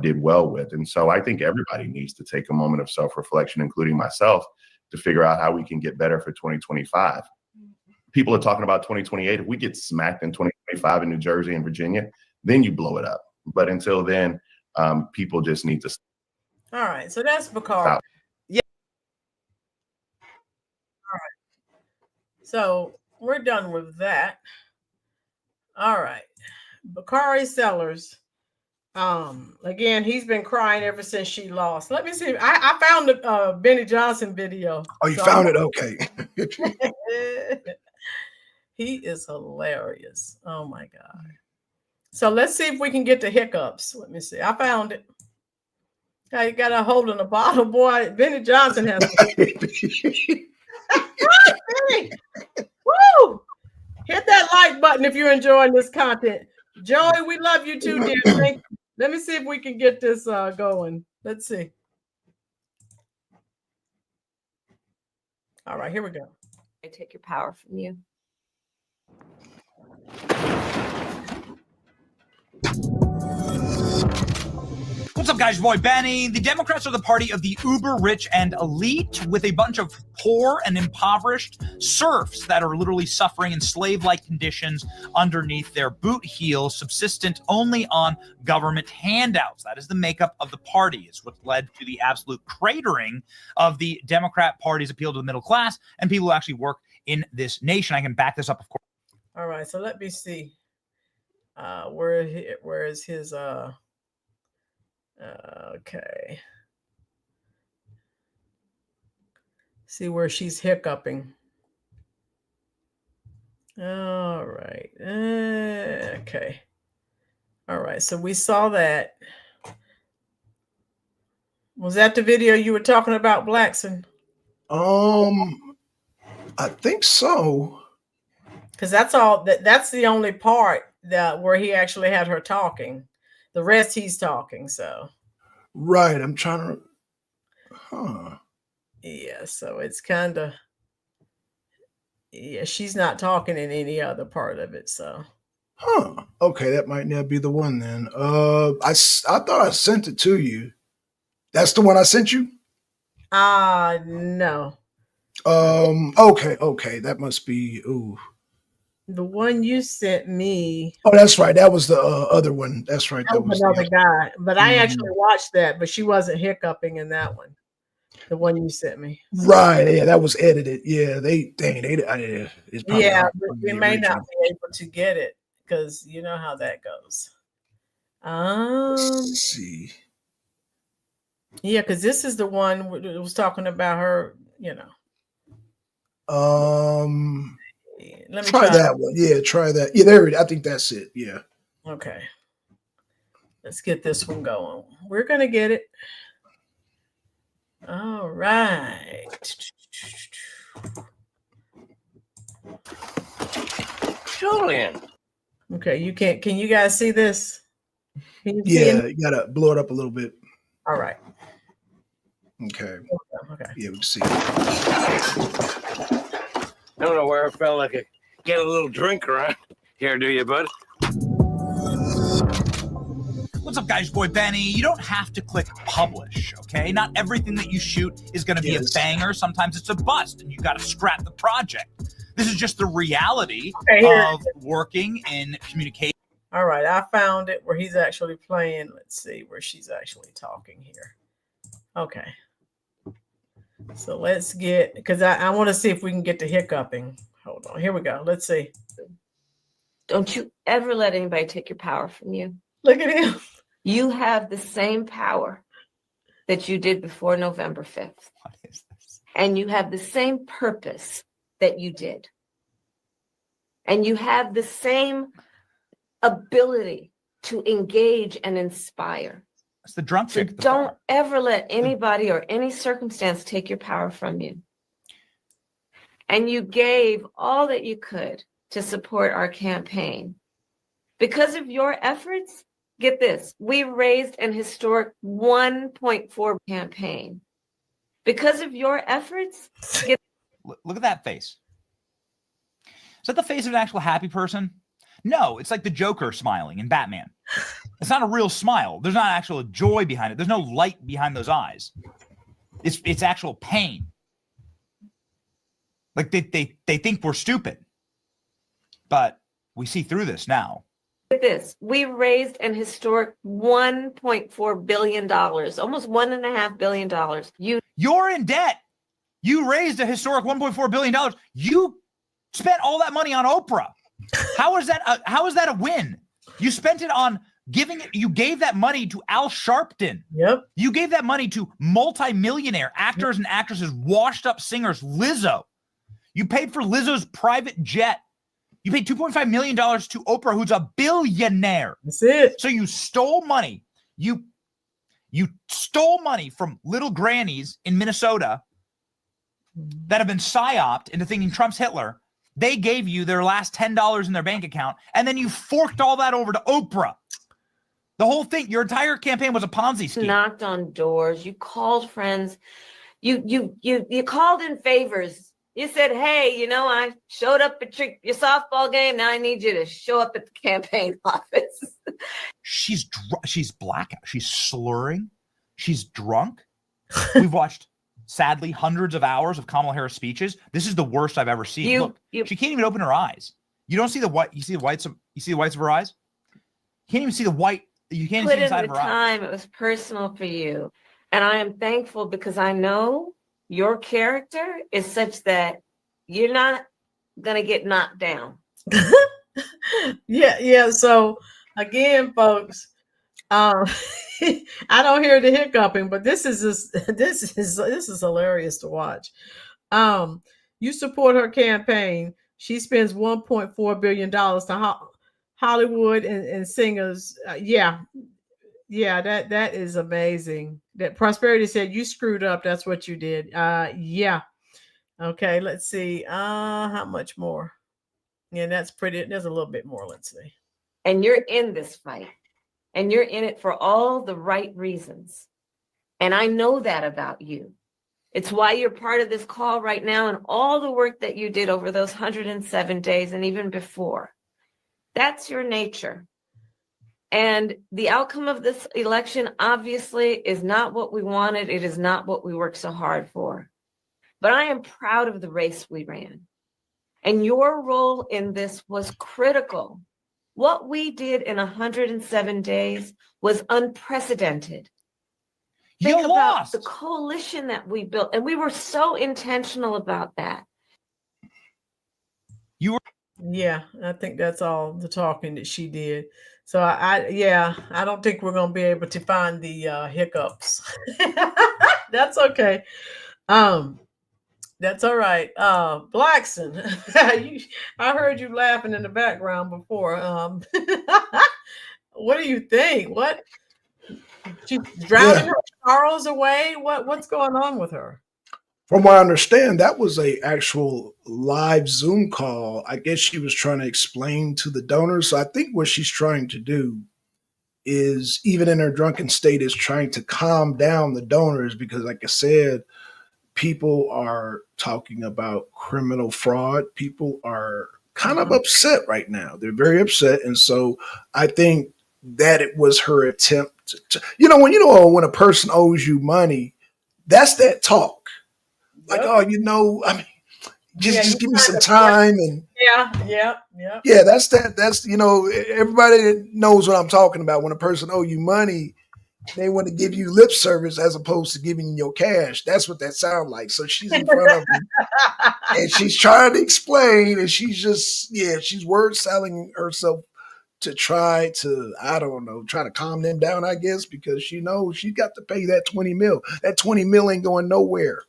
did well with. And so I think everybody needs to take a moment of self-reflection, including myself, to figure out how we can get better for 2025. People are talking about 2028. If we get smacked in 2025 in New Jersey and Virginia, then you blow it up. But until then, people just need to. All right. So that's Bakari. Stop. Yeah. All right. So we're done with that. All right. Bakari Sellers. Again, he's been crying ever since she lost. Let me see. I found the Benny Johnson video. Oh, you found it? Okay. He is hilarious. Oh my God. So let's see if we can get the hiccups. Let me see. I found it. I got a hold in the bottle, boy. Benny Johnson has. Benny. Woo! Hit that like button if you're enjoying this content. Joey, we love you too, dear. Thank you. Let me see if we can get this going. Let's see. All right, here we go. I take your power from you. What's up, guys? Your boy Benny. The Democrats are the party of the uber rich and elite, with a bunch of poor and impoverished serfs that are literally suffering in slave-like conditions underneath their boot heels, subsistent only on government handouts. That is the makeup of the party. It's what led to the absolute cratering of the Democrat Party's appeal to the middle class and people who actually work in this nation. I can back this up, of course. All right, so let me see. Where is his okay. See where she's hiccuping. All right. Okay. All right. So we saw that. Was that the video you were talking about, Blackson? I think so. Because that's the only part that where he actually had her talking. The rest he's talking. So right. I'm trying to. Yeah. So it's kind of. Yeah, she's not talking in any other part of it. So. Okay, that might not be the one then. I thought I sent it to you. That's the one I sent you? No. Okay, that must be the one you sent me. Oh, that's right. That was the other one. That's right. That was another guy. But I actually watched that, but she wasn't hiccuping in that one. The one you sent me. Right. Yeah, that was edited. Yeah, it's probably but we may not be able to get it because you know how that goes. Let's see. Yeah, because this is the one that was talking about her, Let me try that one. Yeah, try that. Yeah, there it is. I think that's it. Yeah. Okay. Let's get this one going. We're gonna get it. All right. Julian. Okay, can you guys see this? You gotta blow it up a little bit. All right. Okay. Okay. Yeah, we can see. I don't know where I felt like I get a little drink around here, do you, bud? What's up, guys? Boy Benny. You don't have to click publish, okay? Not everything that you shoot is going to be a banger. Sometimes it's a bust, and you got to scrap the project. This is just the reality of working in communication. All right, I found it where he's actually playing. Let's see where she's actually talking here. Okay. So let's get, because I want to see if we can get the hiccuping. Hold on. Here we go. Let's see. Don't you ever let anybody take your power from you. Look at him. You have the same power that you did before November 5th. What is this? And you have the same purpose that you did. And you have the same ability to engage and inspire. It's the drunk So chick. don't ever let anybody or any circumstance take your power from you. And you gave all that you could to support our campaign. Because of your efforts, get this, we raised an historic 1.4 campaign. Because of your efforts, look at that face. Is that the face of an actual happy person? No, it's like the Joker smiling in Batman. It's not a real smile. There's not actual joy behind it. There's no light behind those eyes. It's actual pain. Like they think we're stupid. But we see through this now. Get this, we raised an historic $1.4 billion, almost $1.5 billion. You're in debt. You raised a historic $1.4 billion. You spent all that money on Oprah. How is that a win? You spent it on you gave that money to Al Sharpton. Yep. You gave that money to multimillionaire actors and actresses, washed up singers, Lizzo. You paid for Lizzo's private jet. You paid $2.5 million to Oprah, who's a billionaire. That's it. So you stole money. You stole money from little grannies in Minnesota that have been psyoped into thinking Trump's Hitler. They gave you their last $10 in their bank account, and then you forked all that over to Oprah. The whole thing, your entire campaign was a Ponzi scheme. Knocked on doors. You called friends. You called in favors. You said, hey, I showed up at your softball game. Now I need you to show up at the campaign office. She's blackout. She's slurring. She's drunk. We've watched, sadly, hundreds of hours of Kamala Harris speeches. This is the worst I've ever seen. Look, she can't even open her eyes. You don't see the white. You see the whites of her eyes. You can't even see the white. You can't see inside of her eyes. It was personal for you, and I am thankful because I know your character is such that you're not gonna get knocked down. Yeah. So again, folks, I don't hear the hiccuping, but this is hilarious to watch. You support her campaign. She spends $1.4 billion to Hollywood and singers. Yeah, that is amazing. That Prosperity said you screwed up. That's what you did. Yeah. Okay, let's see. How much more? Yeah, that's pretty. There's a little bit more. Let's see. And you're in this fight, and you're in it for all the right reasons. And I know that about you. It's why you're part of this call right now and all the work that you did over those 107 days and even before. That's your nature. And the outcome of this election obviously is not what we wanted. It is not what we worked so hard for. But I am proud of the race we ran. And your role in this was critical. What we did in 107 days was unprecedented. Think about the coalition that we built, and we were so intentional about that. Yeah, I think that's all the talking that she did. So I don't think we're gonna be able to find the hiccups. That's okay. That's all right. Blackson, I heard you laughing in the background before. What do you think? What? She's drowning her sorrows away? What's going on with her? From what I understand, that was a actual live Zoom call. I guess she was trying to explain to the donors. So I think what she's trying to do is, even in her drunken state, is trying to calm down the donors because, like I said, people are talking about criminal fraud. People are kind of upset right now. They're very upset. And so I think that it was her attempt to, when a person owes you money, that's that talk. Like, oh, I mean, just give me some time. And yeah, that's that. That's, everybody that knows what I'm talking about. When a person owe you money, they want to give you lip service as opposed to giving you your cash. That's what that sounds like. So she's in front of him and she's trying to explain, and she's just, she's word selling herself to try to, I don't know, try to calm them down, I guess, because she knows she got to pay that 20 mil. That 20 mil ain't going nowhere.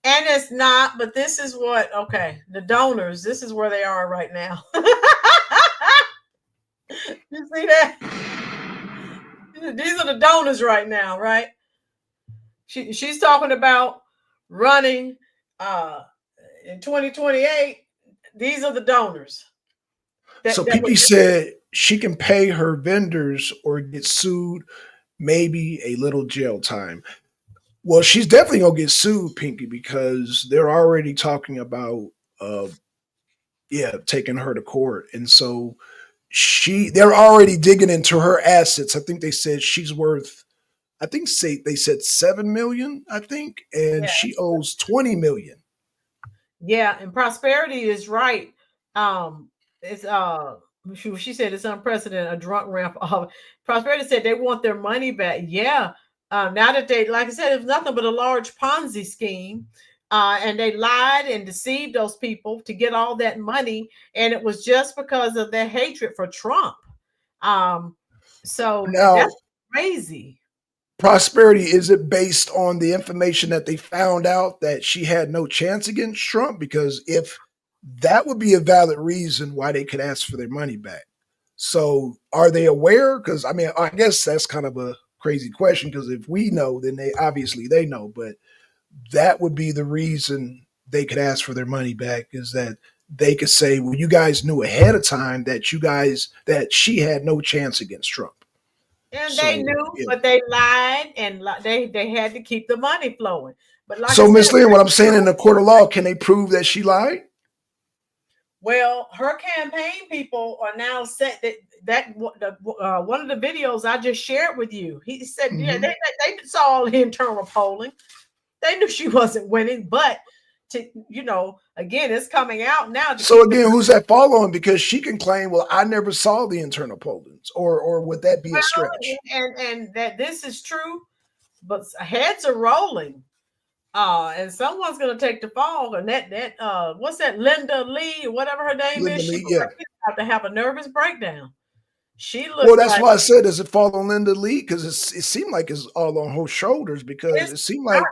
And it's not, but this is the donors, this is where they are right now. You see that? These are the donors right now, right? She's talking about running in 2028. These are the donors. So Pippi said she can pay her vendors or get sued, maybe a little jail time. Well, she's definitely gonna get sued, Pinky, because they're already talking about taking her to court. And so they're already digging into her assets. I think they said she's worth, they said 7 million, I think, and she owes 20 million. Yeah, and Prosperity is right. It's she said it's unprecedented, a drunk ramp. Prosperity said they want their money back. Yeah. Now that they, like I said, it's nothing but a large Ponzi scheme. And they lied and deceived those people to get all that money. And it was just because of their hatred for Trump. So now, that's crazy. Prosperity, is it based on the information that they found out that she had no chance against Trump? Because if that would be a valid reason why they could ask for their money back. So are they aware? Because I mean, I guess that's kind of a crazy question, because if we know, then they know, but that would be the reason they could ask for their money back, is that they could say, well, you guys knew ahead of time that she had no chance against Trump. And they knew, but they lied, and they had to keep the money flowing. But like so, Ms. Lynn, what I'm saying, in the court of law, can they prove that she lied? Well, her campaign people are now set that one of the videos I just shared with you. He said, they saw all the internal polling. They knew she wasn't winning, but again, it's coming out now. So again, who's that following? Because she can claim, well, I never saw the internal pollings, or would that be a stretch? And that this is true, but heads are rolling. And someone's going to take the fall. And that what's that, Linda Lee, or whatever her name is, she's about to have a nervous breakdown. She looks. Well, that's why I said, does it fall on Linda Lee? Because it seemed like it's all on her shoulders. Because it seemed like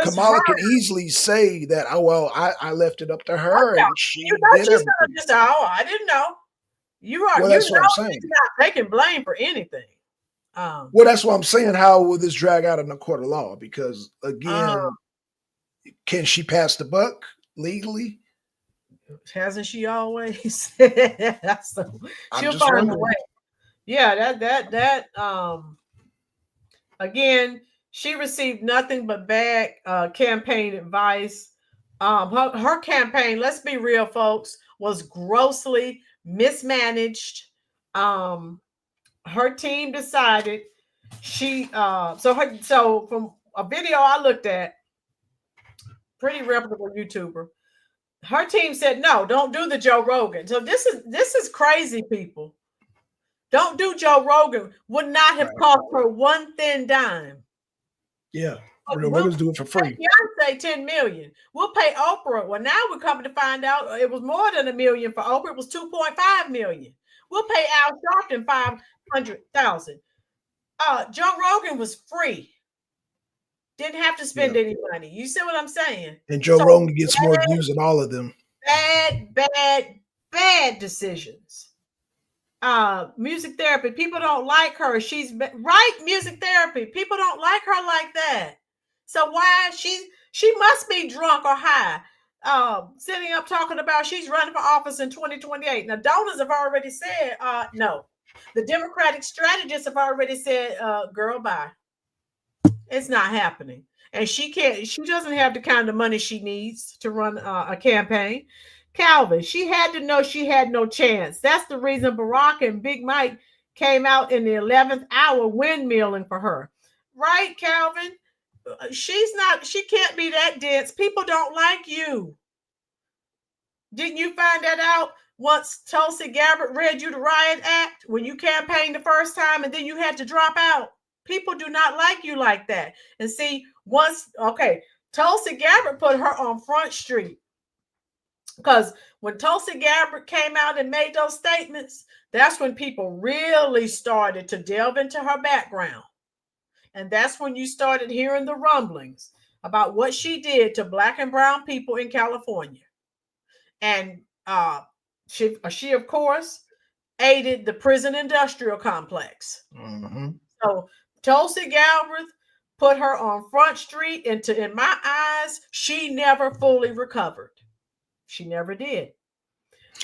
Kamala can easily say that, oh well, I left it up to her, and she did everything. I didn't know. You are. Well, that's what I'm saying. She's not taking blame for anything. Well, that's what I'm saying. How will this drag out in the court of law? Because again, can she pass the buck legally? Hasn't she always? So she'll find a way. Yeah, again, she received nothing but bad campaign advice. Her campaign, let's be real, folks, was grossly mismanaged. Her team decided so from a video I looked at, pretty reputable YouTuber, her team said, no, don't do the Joe Rogan. So this is crazy, people. Don't do Joe Rogan. Would not have cost her one thin dime. Yeah. We'll do it for free. Beyonce 10 million. We'll pay Oprah. Well, now we're coming to find out it was more than $1 million for Oprah. It was 2.5 million. We'll pay Al Sharpton 500,000. Joe Rogan was free. Didn't have to spend any money. You see what I'm saying? And Joe Rogan gets more views than all of them. Bad decisions. Music therapy. People don't like her. She's right. Music therapy. People don't like her like that. So why she must be drunk or high. Sitting up talking about she's running for office in 2028. Now, donors have already said no. The Democratic strategists have already said, girl, bye. It's not happening. And she doesn't have the kind of money she needs to run a campaign. Calvin, she had to know she had no chance. That's the reason Barack and Big Mike came out in the 11th hour windmilling for her. Right, Calvin? She can't be that dense. People don't like you. Didn't you find that out once Tulsi Gabbard read you the Riot Act when you campaigned the first time and then you had to drop out? People do not like you like that. And see, Tulsi Gabbard put her on Front Street. Because when Tulsi Gabbard came out and made those statements, that's when people really started to delve into her background. And that's when you started hearing the rumblings about what she did to Black and brown people in California. And she of course, aided the prison industrial complex. Mm-hmm. So Tulsi Gabbard put her on Front Street, and in my eyes, she never fully recovered. She never did.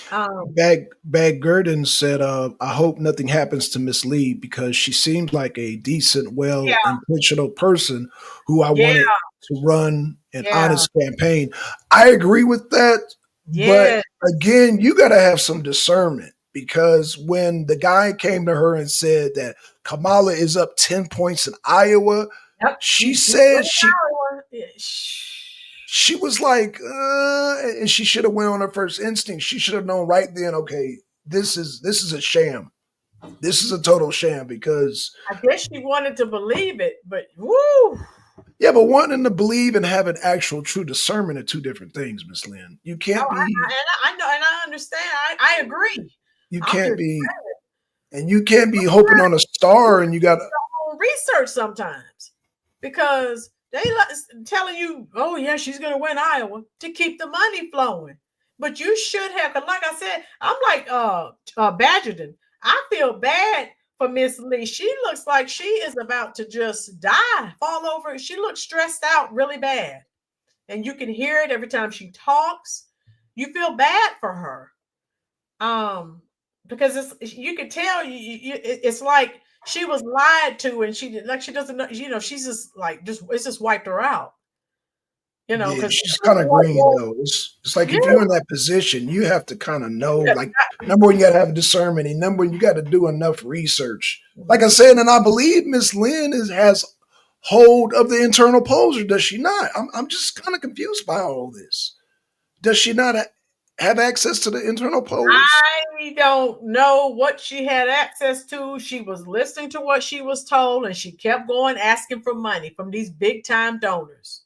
Bag Gurdon said, I hope nothing happens to Miss Lee because she seems like a decent, well-intentional person who I wanted to run an honest campaign. I agree with that. But again, you got to have some discernment, because when the guy came to her and said that Kamala is up 10 points in Iowa, she said she was like, and she should have went on her first instinct. She should have known right then, okay, this is a sham. This is a total sham, because I guess she wanted to believe it, but woo. Yeah, but wanting to believe and having actual true discernment are two different things, Miss Lynn. You can't be. I know, and I understand. I agree. You can't be, and you can't be hoping on a star, and you got to research sometimes, because they telling you, oh yeah, she's going to win Iowa to keep the money flowing. But you should have, because like I said, I'm like Badgerton. I feel bad for Miss Lee. She looks like she is about to just die, fall over. She looks stressed out really bad. And you can hear it every time she talks. You feel bad for her. Because you can tell it's like she was lied to, and she doesn't know, she's just like, it's just wiped her out. Because she's kind of green though. It's like if you're in that position, you have to kind of know. Like, number one, you got to have discernment, and number one, you got to do enough research. Like I said, and I believe Miss Lynn has hold of the internal polls, or does she not? I'm just kind of confused by all this. Does she not have access to the internal polls? I don't know what she had access to. She was listening to what she was told, and she kept going asking for money from these big time donors.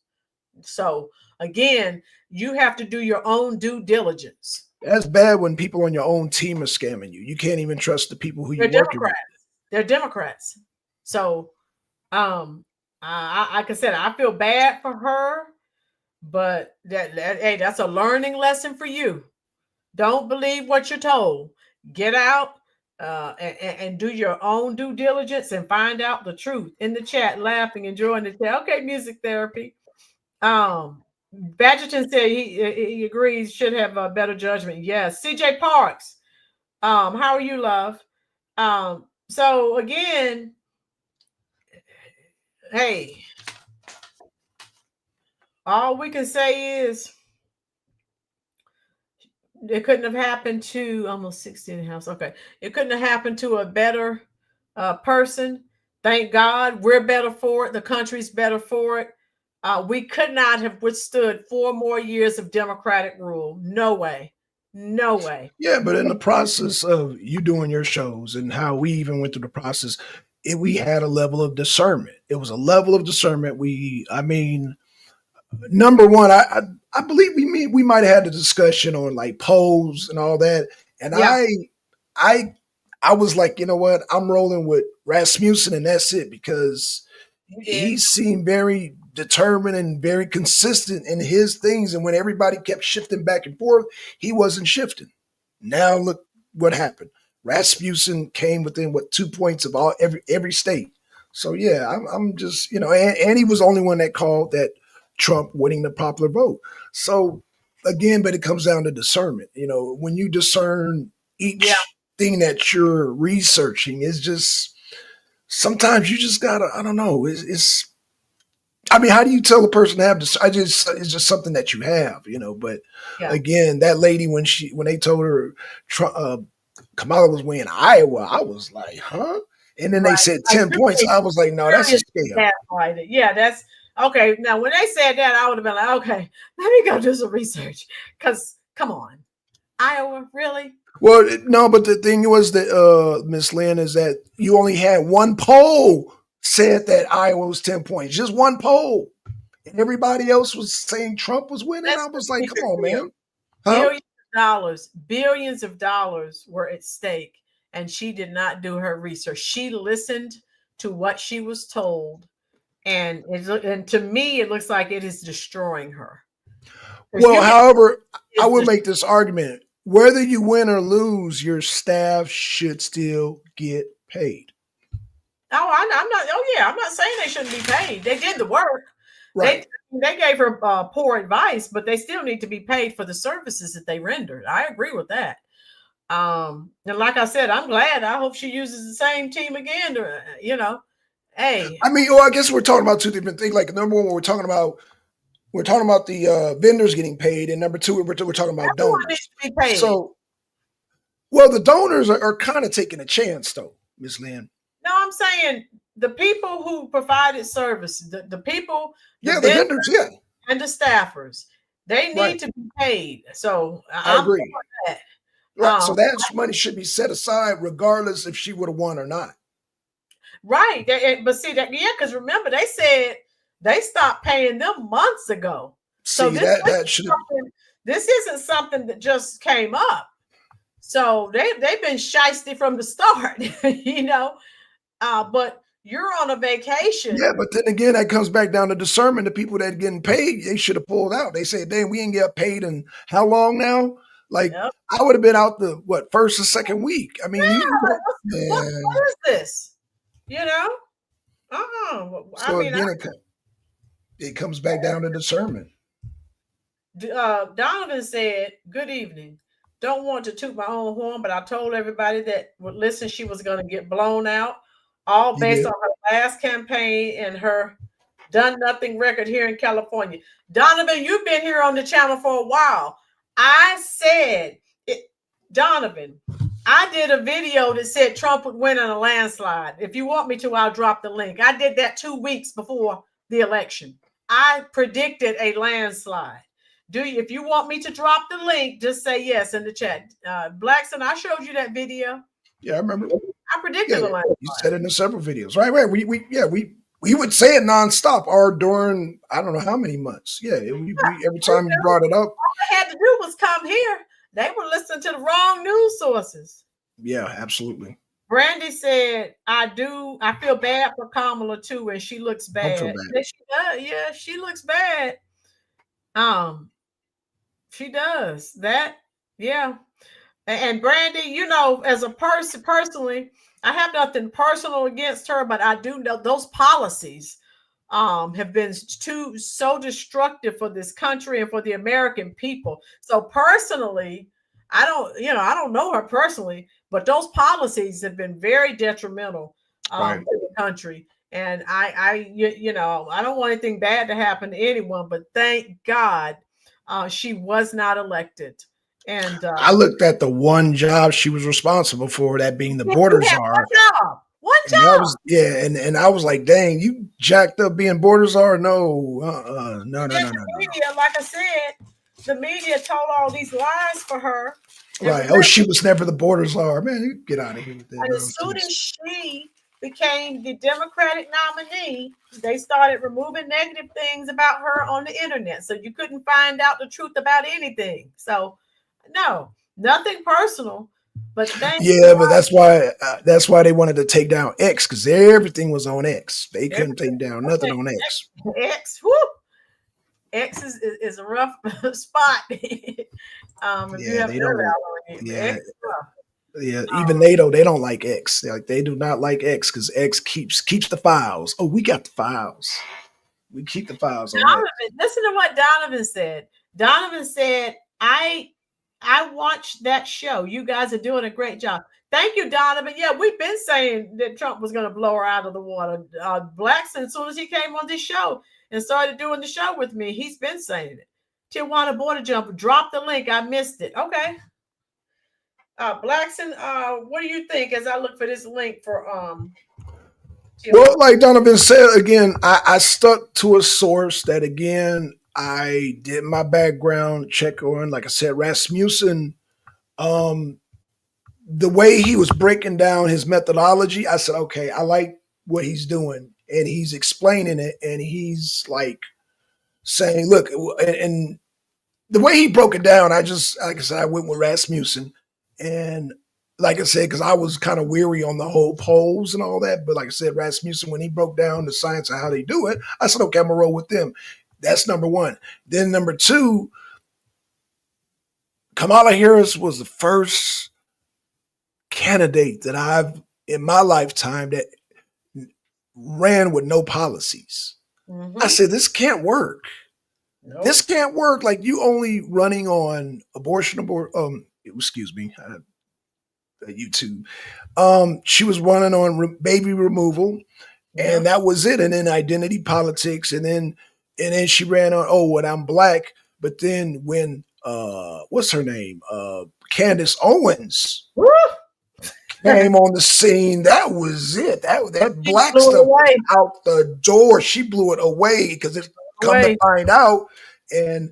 So again, you have to do your own due diligence. That's bad when people on your own team are scamming you. You can't even trust the people who you're working with. They're Democrats. So like I said, I feel bad for her, but that's a learning lesson for you. Don't believe what you're told. Get out and do your own due diligence and find out the truth. In the chat, laughing, enjoying the chat. Okay, music therapy. Badgerton said he agrees should have a better judgment. Yes. CJ Parks. How are you, love? So again, hey, all we can say is it couldn't have happened to almost 60 in the house. Okay. It couldn't have happened to a better person. Thank God we're better for it. The country's better for it. We could not have withstood 4 more years of Democratic rule. No way. No way. Yeah, but in the process of you doing your shows and how we even went through the process, we had a level of discernment. It was a level of discernment. I mean, number one, I believe we might have had a discussion on like polls and all that, and Yeah. I was like, you know what, I'm rolling with Rasmussen, and that's it, because he seemed very determined and very consistent in his things, and when everybody kept shifting back and forth, he wasn't shifting. Now look what happened. Rasmussen came within 2 points of every state. So yeah, I'm just, and he was the only one that called that Trump winning the popular vote. So again, but it comes down to discernment. When you discern each thing that you're researching, is just sometimes you just gotta, I don't know. I mean, how do you tell a person to have this? It's just something that you have, But again, that lady when they told her Kamala was winning Iowa, I was like, huh? And then they said 10 points. I was like, no, that's a scale. Yeah, that's okay. Now, when they said that, I would have been like, okay, let me go do some research. Because come on, Iowa, really? Well, no, but the thing was that Miss Lynn, is that you only had one poll said that Iowa was 10 points, just one poll, and everybody else was saying Trump was winning. I was like, come on, man. Huh? Billions of dollars were at stake, and she did not do her research. She listened to what she was told, and to me, it looks like it is destroying her. Well, however, I will make this argument. Whether you win or lose, your staff should still get paid. Oh, I'm not. Oh, yeah, I'm not saying they shouldn't be paid. They did the work. Right. They gave her poor advice, but they still need to be paid for the services that they rendered. I agree with that. And like I said, I'm glad. I hope she uses the same team again. Hey. I mean, I guess we're talking about two different things. Like number one, we're talking about the vendors getting paid, and number two, we're talking about donors. Needs to be paid. So, well, the donors are kind of taking a chance, though, Ms. Lynn. No, I'm saying the people who provided services, the people, the vendors, and the staffers, they need to be paid. So I agree. That. Right. So that money should be set aside, regardless if she would have won or not. Right. But see that, because remember they said they stopped paying them months ago. So this isn't something that just came up. So they've been shysty from the start, but you're on a vacation. Yeah, but then again, that comes back down to discernment. The people that are getting paid, they should have pulled out. They say, "Damn, we ain't get paid in how long now?" Like I would have been out the first or second week. I mean, what is this? So again, it comes back down to discernment. Donovan said, "Good evening. Don't want to toot my own horn, but I told everybody that would listen she was going to get blown out, all based on her last campaign and her done nothing record here in California." Donovan, you've been here on the channel for a while. I said, Donovan, I did a video that said Trump would win in a landslide. If you want me to, I'll drop the link. I did that 2 weeks before the election. I predicted a landslide. If you want me to drop the link, just say yes in the chat. Blackson, I showed you that video. Yeah, I remember. I predicted a landslide. You said it in several videos. Right. We would say it nonstop or during I don't know how many months. Yeah, every time you brought it up. All they had to do was come here. They were listening to the wrong news sources. Yeah, absolutely. Brandy said, I feel bad for Kamala too, and she looks bad. Yeah, she looks bad. She does that. Yeah. And Brandy, as a person personally, I have nothing personal against her, but I do know those policies have been so destructive for this country and for the American people. So personally, I don't know her personally, but those policies have been very detrimental to the country. And I don't want anything bad to happen to anyone, but thank God she was not elected. And I looked at the one job she was responsible for, that being the border czar. One job. And I was like, dang, you jacked up being border czar? No. No. Media, like I said, the media told all these lies for her. Right. Oh, she was never the border czar. Man, get out of here with that. And as soon as she became the Democratic nominee, they started removing negative things about her on the internet. So you couldn't find out the truth about anything. So no, nothing personal. But but that's why they wanted to take down X, because everything was on X. They couldn't take down nothing on X. X is a rough spot. Even NATO, they don't like X. They do not like X because X keeps the files. Oh, we got the files. We keep the files. Listen to what Donovan said. Donovan said, I watched that show. You guys are doing a great job. Thank you, Donovan. Yeah, we've been saying that Trump was going to blow her out of the water. Blackson, as soon as he came on this show and started doing the show with me, he's been saying it. Tijuana border jumper, drop the link. I missed it. Okay. Blackson, what do you think as I look for this link for Well, like Donovan said, again, I stuck to a source that, again, I did my background check on. Like I said, Rasmussen, the way he was breaking down his methodology, I said, okay, I like what he's doing. And he's explaining it, and he's like saying, look, and the way he broke it down, like I said, I went with Rasmussen. And like I said, because I was kind of weary on the whole polls and all that. But like I said, Rasmussen, when he broke down the science of how they do it, I said, okay, I'm going to roll with them. That's number one. Then number two, Kamala Harris was the first candidate that I've, in my lifetime, that ran with no policies. Mm-hmm. I said, this can't work. Nope. This can't work. Like, you only running on excuse me, YouTube. She was running on baby removal, and that was it. And then identity politics, and then she ran on, when I'm black. But then when what's her name? Candace Owens came on the scene, that was it. That black stuff out the door. She blew it away because it's come to find out, and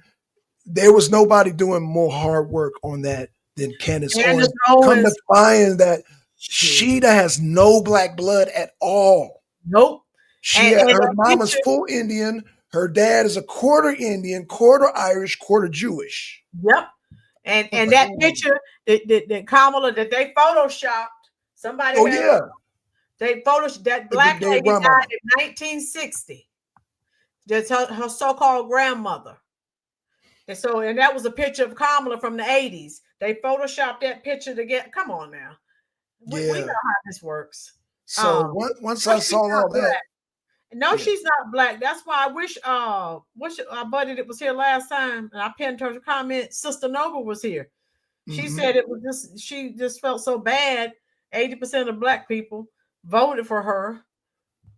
there was nobody doing more hard work on that than Candace Owens. Come to find that she has no black blood at all. Nope. Her mama's full Indian. Her dad is a quarter Indian, quarter Irish, quarter Jewish. Yep. And that picture that Kamala that they photoshopped, somebody they photoshopped that black lady died in 1960. That's her so-called grandmother. And that was a picture of Kamala from the 80s. They photoshopped that picture to get. Come on now, we know how this works. So once I saw all that, no, she's not black. That's why I wish our buddy that was here last time, and I pinned her comment. Sister Nova was here. She said it was she just felt so bad. 80% of black people voted for her,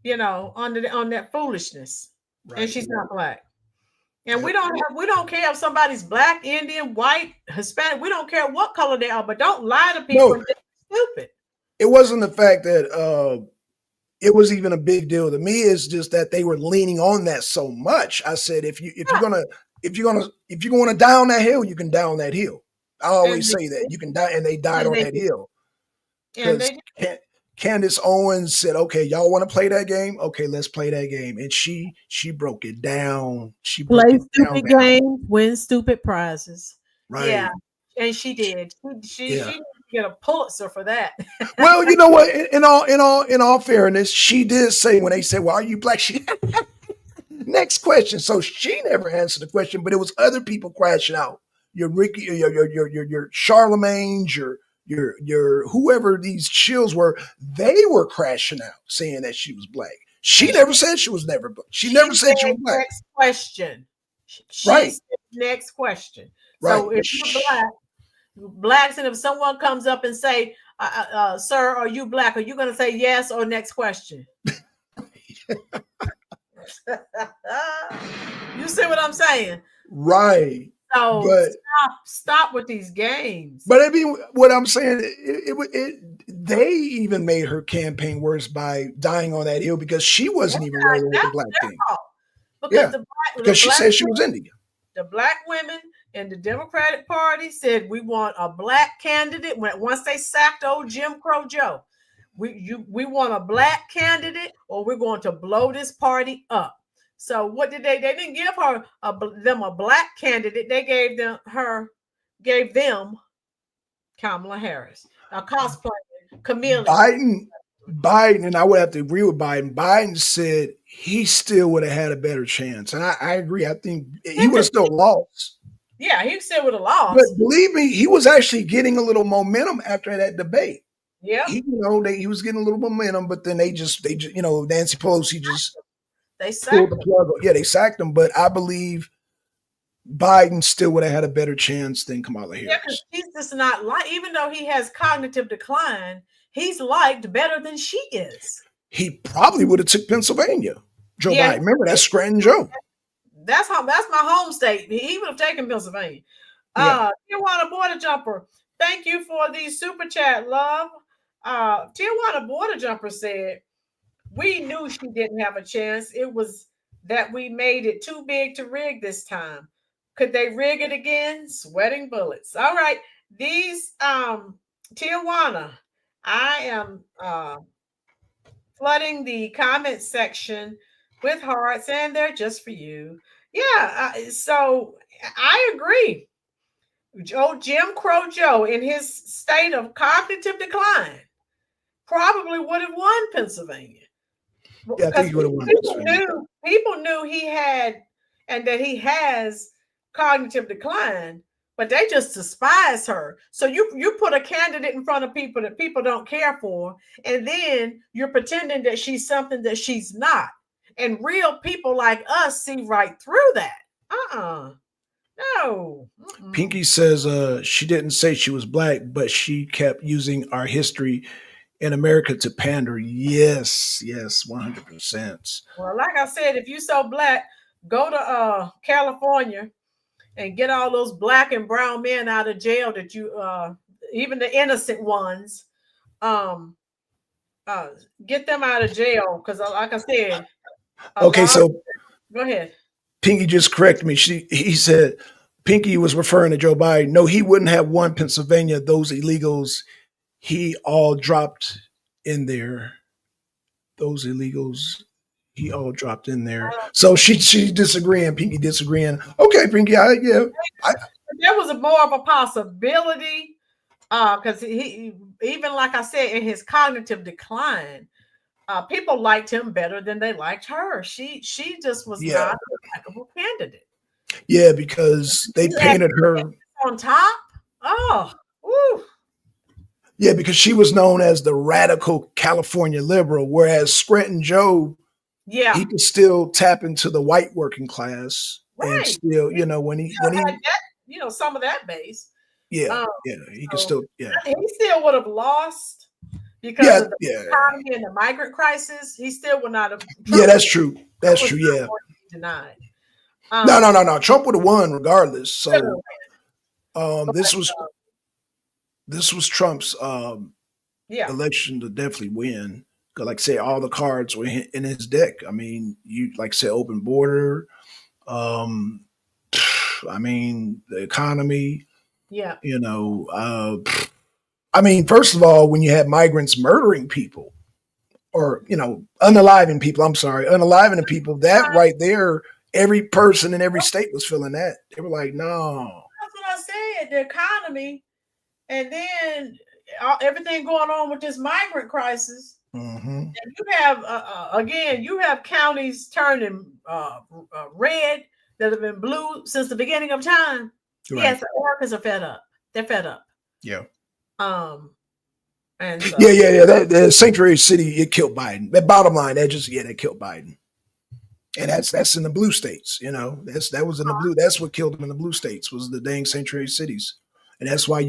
on that foolishness, and she's not black. And we don't care if somebody's black, Indian, white, Hispanic. We don't care what color they are, but don't lie to people. No, stupid. It wasn't the fact that it was even a big deal to me. It's just that they were leaning on that so much. I said, if you're gonna down that hill, you can down that hill. I always say that you can die, and they died on that hill. Because Candace Owens said, "Okay, y'all want to play that game? Okay, let's play that game." And she broke it down. She play stupid games, win stupid prizes. Right? Yeah, and she did. She get a Pulitzer for that. Well, you know what? In all fairness, she did say, when they said, "Well, are you black?" She next question. So she never answered the question, but it was other people crashing out. Your Ricky, your Charlemagne's, your whoever these chills were, they were crashing out saying that she was black. She never said she was never. She never said she was black. Next question. She Right. said next question. Right. So if you're blacks, and if someone comes up and say, "Sir, are you black?" Are you going to say yes or next question? You see what I'm saying? Right. So but stop with these games. But I mean, what I'm saying, they even made her campaign worse by dying on that hill because she wasn't even rolling with the black thing. Because because she said she was Indian. The black women in the Democratic Party said we want a black candidate. Once they sacked old Jim Crow Joe, we want a black candidate, or we're going to blow this party up. So what did they? They didn't give them a black candidate. They gave them Kamala Harris, a cosplay chameleon. Biden, and I would have to agree with Biden. Biden said he still would have had a better chance, and I agree. I think he would have still lost. Yeah, he still would have lost. But believe me, he was actually getting a little momentum after that debate. Yeah, he was getting a little momentum, but then they just Nancy Pelosi just pulled the plug. Yeah, they sacked him. But I believe Biden still would have had a better chance than Kamala Harris. Yeah, because he's just not even though he has cognitive decline, he's liked better than she is. He probably would have took Pennsylvania. Joe Biden. Remember, that's Scranton Joe. That's my home state. He would have taken Pennsylvania. Tijuana Border Jumper, thank you for the super chat, love. Tijuana Border Jumper said, we knew she didn't have a chance. It was that we made it too big to rig this time. Could they rig it again? Sweating bullets. All right. These Tijuana, I am flooding the comment section with hearts, and they're just for you. Yeah, so I agree. Jim Crow Joe, in his state of cognitive decline, probably would have won Pennsylvania. Yeah, I think he would have won Pennsylvania. People knew he had, and that he has cognitive decline, but they just despise her. So you put a candidate in front of people that people don't care for, and then you're pretending that she's something that she's not. And real people like us see right through that. No. Pinky says she didn't say she was black, but she kept using our history in America to pander. Yes, 100%. Well, like I said, if you so black, go to California and get all those black and brown men out of jail that you even the innocent ones, get them out of jail, because like I said. Okay, so go ahead. Pinky just corrected me. He said Pinky was referring to Joe Biden. No, he wouldn't have won Pennsylvania. Those illegals, he all dropped in there. Those illegals, he all dropped in there. So she disagreeing, Pinky disagreeing. Okay, Pinky, there was more of a possibility because he, even like I said, in his cognitive decline, people liked him better than they liked her. She just was not a likable candidate. Yeah, because they painted her on top. Oh, woo. Yeah, because she was known as the radical California liberal, whereas Scranton Joe, he could still tap into the white working class and still, when he had that, some of that base. He could still, he still would have lost because of the economy and the migrant crisis. He still would not have. Yeah, that's true. That's true. Yeah. Denied. No. Trump would have won regardless. So, this was Trump's election to definitely win. Because, like I say, all the cards were in his deck. I mean, you like I said, open border. I mean, the economy. Yeah. I mean, first of all, when you had migrants murdering people, or unaliving people. I'm sorry, unaliving people. That right there, every person in every state was feeling that. They were like, no. That's what I said. The economy. And then everything going on with this migrant crisis. Mm-hmm. And you have, you have counties turning red that have been blue since the beginning of time. Right. Yes, Americans are fed up. They're fed up. Yeah. And so, yeah. That Sanctuary City, it killed Biden. That bottom line, that killed Biden. And that's in the blue states, you know. That was in the blue. That's what killed him in the blue states was the dang sanctuary cities, and that's why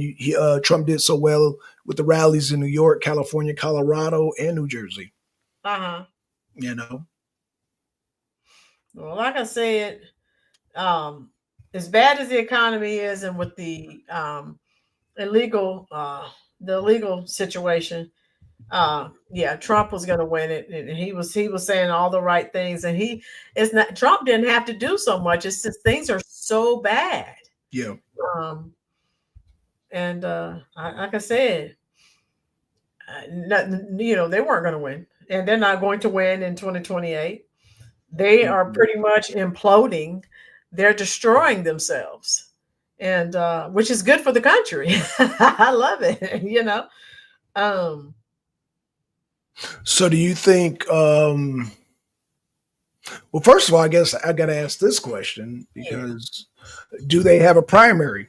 Trump did so well with the rallies in New York, California, Colorado, and New Jersey. You know. Well, like I said, as bad as the economy is, and with the illegal situation, Trump was going to win it, and he was saying all the right things, and Trump didn't have to do so much. It's just things are so bad. Yeah. And like I said, they weren't going to win, and they're not going to win in 2028. They are pretty much imploding. They're destroying themselves, and which is good for the country. I love it. You know. So do you think, well, first of all, I guess I got to ask this question because do they have a primary,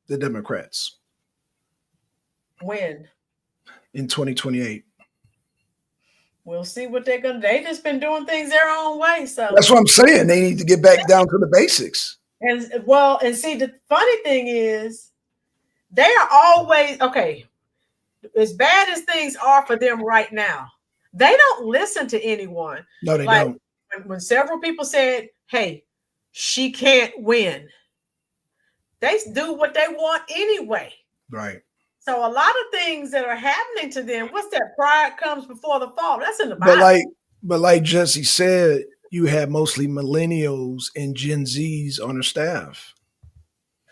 the Democrats? When? In 2028. We'll see what they're going to do. They've just been doing things their own way. So that's what I'm saying. They need to get back down to the basics. And see, the funny thing is they are always, okay, as bad as things are for them right now, they don't listen to anyone. No, they don't. When several people said, hey, she can't win, they do what they want anyway. Right. So a lot of things that are happening to them, what's that? Pride comes before the fall. That's in the Bible. But like Jesse said, you have mostly millennials and Gen Zs on her staff.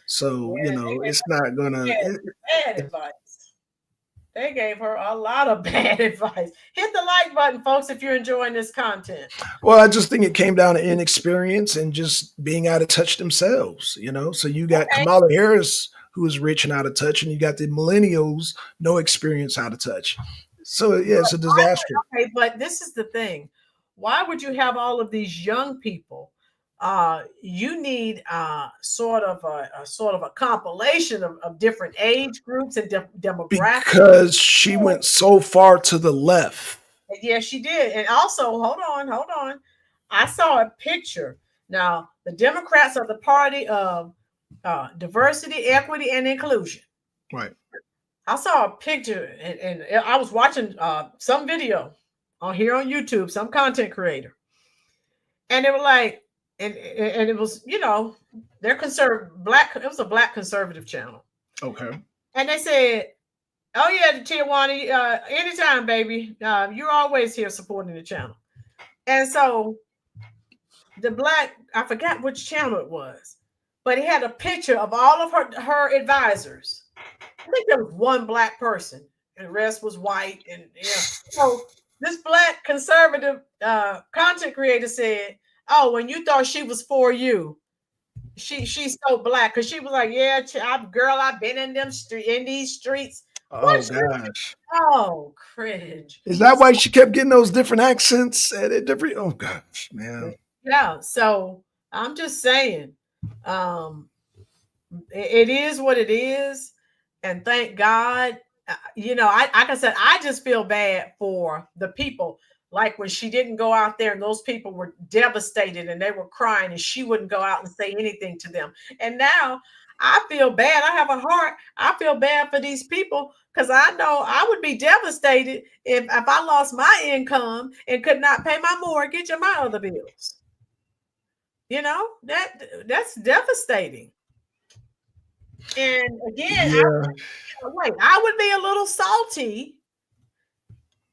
So, it's not going to. Bad advice. They gave her a lot of bad advice. Hit the like button, folks, if you're enjoying this content. Well, I just think it came down to inexperience and just being out of touch themselves, So you got Kamala Harris, who is rich and out of touch, and you got the millennials, no experience, out of touch. So, yeah, it's a disaster. Okay, but this is the thing. Why would you have all of these young people? You need sort of a compilation of different age groups and demographics. Because she went so far to the left. Yeah, she did. And also, hold on. I saw a picture. Now, the Democrats are the party of diversity, equity, and inclusion. Right. I saw a picture, and I was watching some video on YouTube, some content creator, and they were like, and it was, they're black. It was a black conservative channel. Okay. And they said, "Oh yeah, Tijuana, anytime, baby. You're always here supporting the channel." And so the black, I forgot which channel it was, but he had a picture of all of her advisors. I think there was one black person, and the rest was white. And so this black conservative content creator said, "Oh, when you thought she was for you, she's so black," because she was like, "Yeah, I've been in these streets." Oh gosh. Oh, cringe. Is that why she kept getting those different accents at a different? Oh gosh, man. Yeah. So I'm just saying, it is what it is, and thank God. Like I said, I just feel bad for the people. Like when she didn't go out there and those people were devastated and they were crying and she wouldn't go out and say anything to them. And now I feel bad. I have a heart. I feel bad for these people because I know I would be devastated if I lost my income and could not pay my mortgage and my other bills. That's devastating. And again, I would be a little salty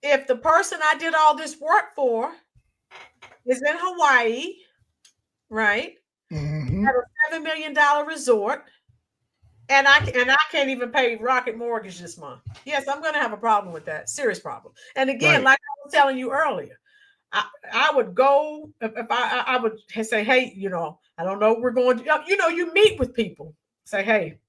if the person I did all this work for is in Hawaii, right? Mm-hmm. At a $7 million resort, and I can't even pay Rocket Mortgage this month. Yes, I'm going to have a problem with that, serious problem. And again, like I was telling you earlier, I would go if I would say, hey, I don't know, we're going to, you meet with people, say, hey,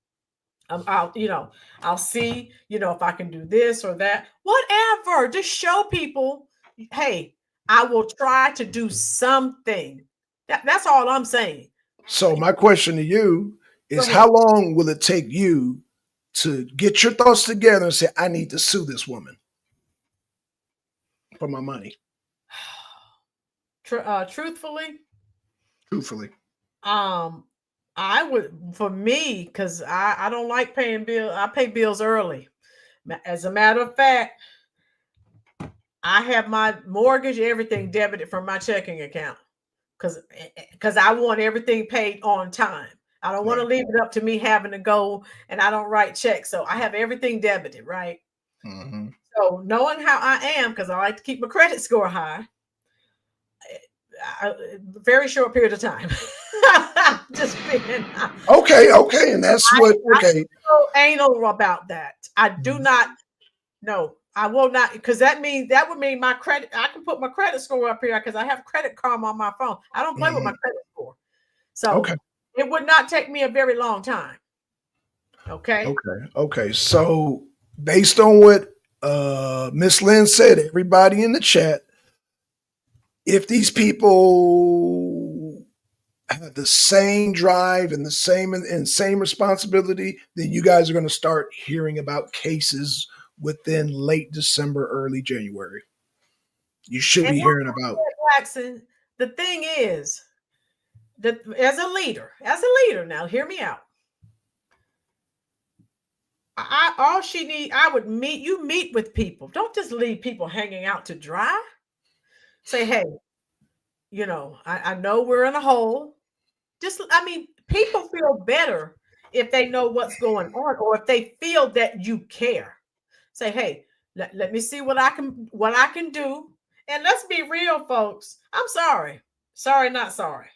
I'll see, if I can do this or that, whatever. Just show people, hey, I will try to do something. That's all I'm saying. So my question to you is, how long will it take you to get your thoughts together and say, I need to sue this woman for my money. Truthfully, I would, for me, because I don't like paying bills. I pay bills early. As a matter of fact, I have my mortgage, everything debited from my checking account because I want everything paid on time. I don't want to leave it up to me having to go, and I don't write checks. So I have everything debited, right? Mm-hmm. So knowing how I am, because I like to keep my credit score high, very short period of time. Just being okay, and that's what okay. I'm so anal about that. I do not. No, I will not, because that would mean my credit. I can put my credit score up here because I have Credit Karma on my phone. I don't play with my credit score, so it would not take me a very long time. Okay. So based on what Miss Lynn said, everybody in the chat, if these people have the same drive and the same responsibility, then you guys are going to start hearing about cases within late December, early January. You should be hearing about. Jackson, the thing is that as a leader, now hear me out. I would meet with people. Don't just leave people hanging out to dry. Say, hey, I know we're in a hole. People feel better if they know what's going on, or if they feel that you care. Say, hey, let me see what I can do. And let's be real, folks. I'm sorry, not sorry.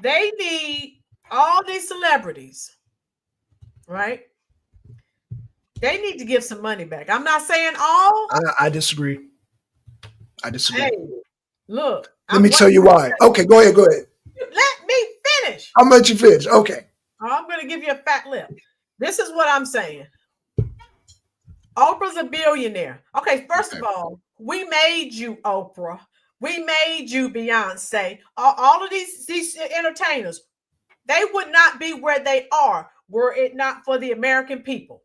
They need all these celebrities, right? They need to give some money back. I'm not saying all. I disagree. Hey, look. Let me tell you why. Okay, go ahead. Let me finish. I'll let you finish. Okay. I'm going to give you a fat lip. This is what I'm saying. Oprah's a billionaire. Okay, first of all, we made you, Oprah. We made you, Beyonce. All of these entertainers, they would not be where they are were it not for the American people.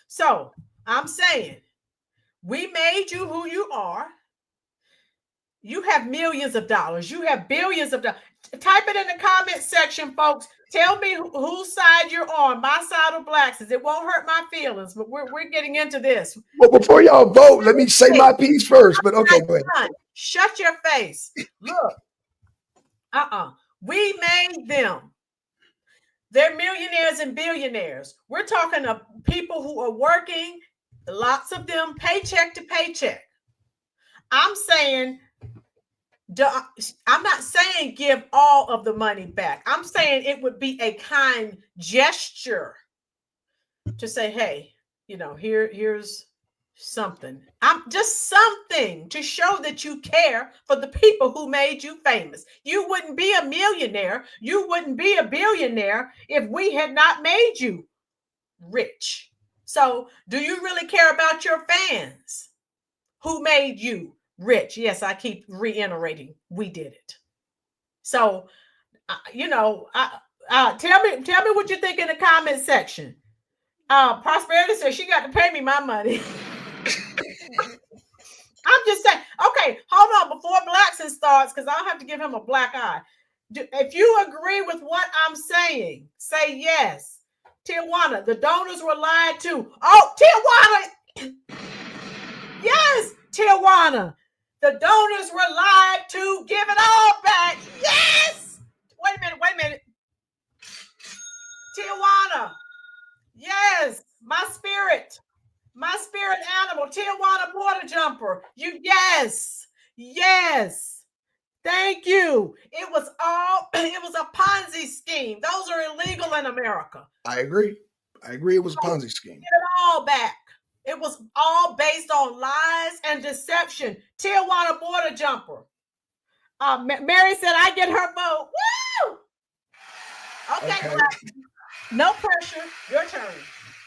So I'm saying, we made you who you are. You have millions of dollars. You have billions of dollars. Type it in the comment section, folks. Tell me whose side you're on, my side or Black's. It won't hurt my feelings, but we're getting into this. Well, before y'all vote, let me say my piece first. But okay, go ahead. Shut your face. Look. We made them. They're millionaires and billionaires. We're talking of people who are working, lots of them paycheck to paycheck. I'm not saying give all of the money back. I'm saying it would be a kind gesture to say, hey, here's something. I'm just something to show that you care for the people who made you famous. You wouldn't be a millionaire. You wouldn't be a billionaire if we had not made you rich. So do you really care about your fans who made you rich? Yes, I keep reiterating, we did it. So, tell me what you think in the comment section. Prosperity says she got to pay me my money. I'm just saying. Okay, hold on before Blackson starts, because I'll have to give him a black eye. If you agree with what I'm saying, say yes. Tijuana, the donors were lied to. Oh, Tijuana. Yes, Tijuana. The donors were lied to. Give it all back. Yes. Wait a minute. Tijuana. Yes, my spirit animal, Tijuana border jumper. Yes. Thank you. It was a Ponzi scheme. Those are illegal in America. I agree. It was a Ponzi scheme. Get it all back. It was all based on lies and deception. Tijuana border jumper. Mary said, I get her vote. Woo! Okay. No pressure. Your turn.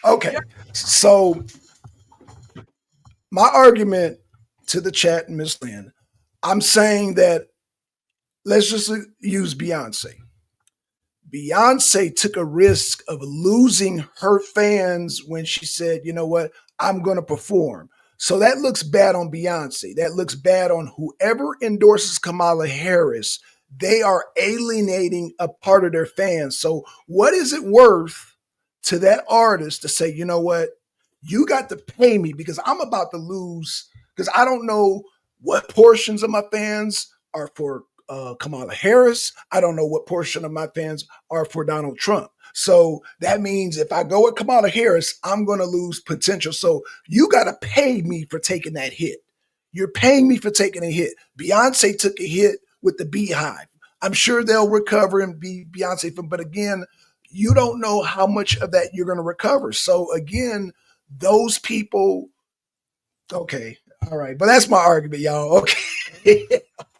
Okay. So my argument to the chat and Miss Lynn, I'm saying that let's just use Beyonce. Beyonce took a risk of losing her fans when she said, you know what, I'm going to perform. So that looks bad on Beyonce. That looks bad on whoever endorses Kamala Harris. They are alienating a part of their fans. So what is it worth to that artist to say, you know what, you got to pay me because I'm about to lose, because I don't know what portions of my fans are for Kamala Harris. I don't know what portion of my fans are for Donald Trump. So that means if I go with Kamala Harris, I'm going to lose potential. So you got to pay me for taking that hit. You're paying me for taking a hit. Beyonce took a hit with the Beehive. I'm sure they'll recover and be Beyonce from, but again, you don't know how much of that you're going to recover. So again, those people, okay, all right, but that's my argument, y'all. Okay,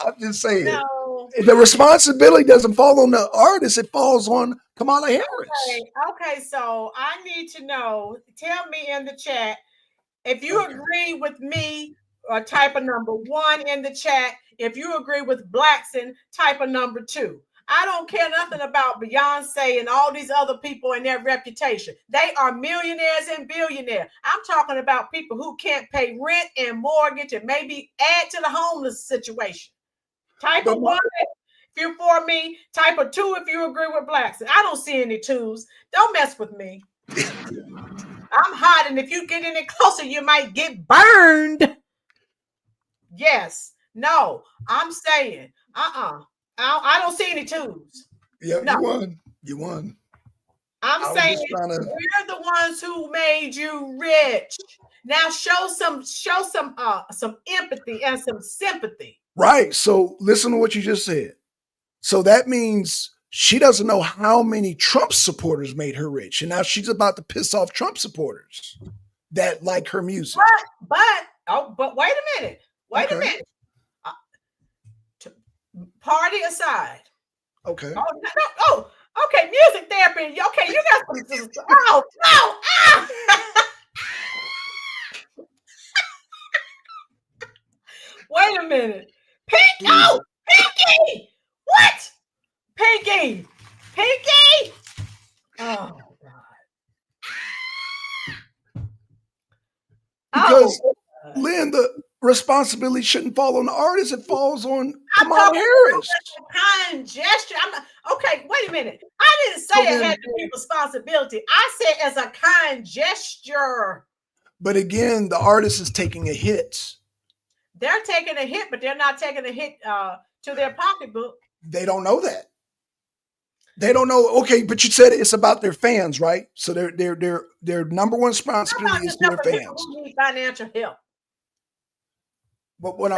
I'm just saying. No. The responsibility doesn't fall on the artist; it falls on Kamala Harris. Okay, so I need to know. Tell me in the chat if you agree with me, or type a number 1 in the chat. If you agree with Blackson, type a number 2. I don't care nothing about Beyonce and all these other people and their reputation. They are millionaires and billionaires. I'm talking about people who can't pay rent and mortgage and maybe add to the homeless situation. Type a 1 if you're for me. Type a 2 if you agree with Blackson. I don't see any 2s. Don't mess with me. I'm hot, and if you get any closer, you might get burned. Yes. No. I'm saying, I don't see any 2s. Yeah, no. You won. I'm saying we're the ones who made you rich. Now show some empathy and some sympathy. Right. So listen to what you just said. So that means she doesn't know how many Trump supporters made her rich, and now she's about to piss off Trump supporters that like her music. But wait a minute. Wait a minute. Party aside. Okay. Okay. Music therapy. Okay, you got some. Wait a minute. Pinky! What? Pinky! Oh, God. Because, Lynn, the responsibility shouldn't fall on the artist. It falls on Kamala Harris. Kind gesture. Okay, wait a minute. I didn't say it had to be responsibility. I said as a kind gesture. But again, the artist is taking a hit. They're taking a hit, but they're not taking a hit to their pocketbook. They don't know that. They don't know. Okay, but you said it's about their fans, right? So their number one responsibility is their fans. Who need financial help? But what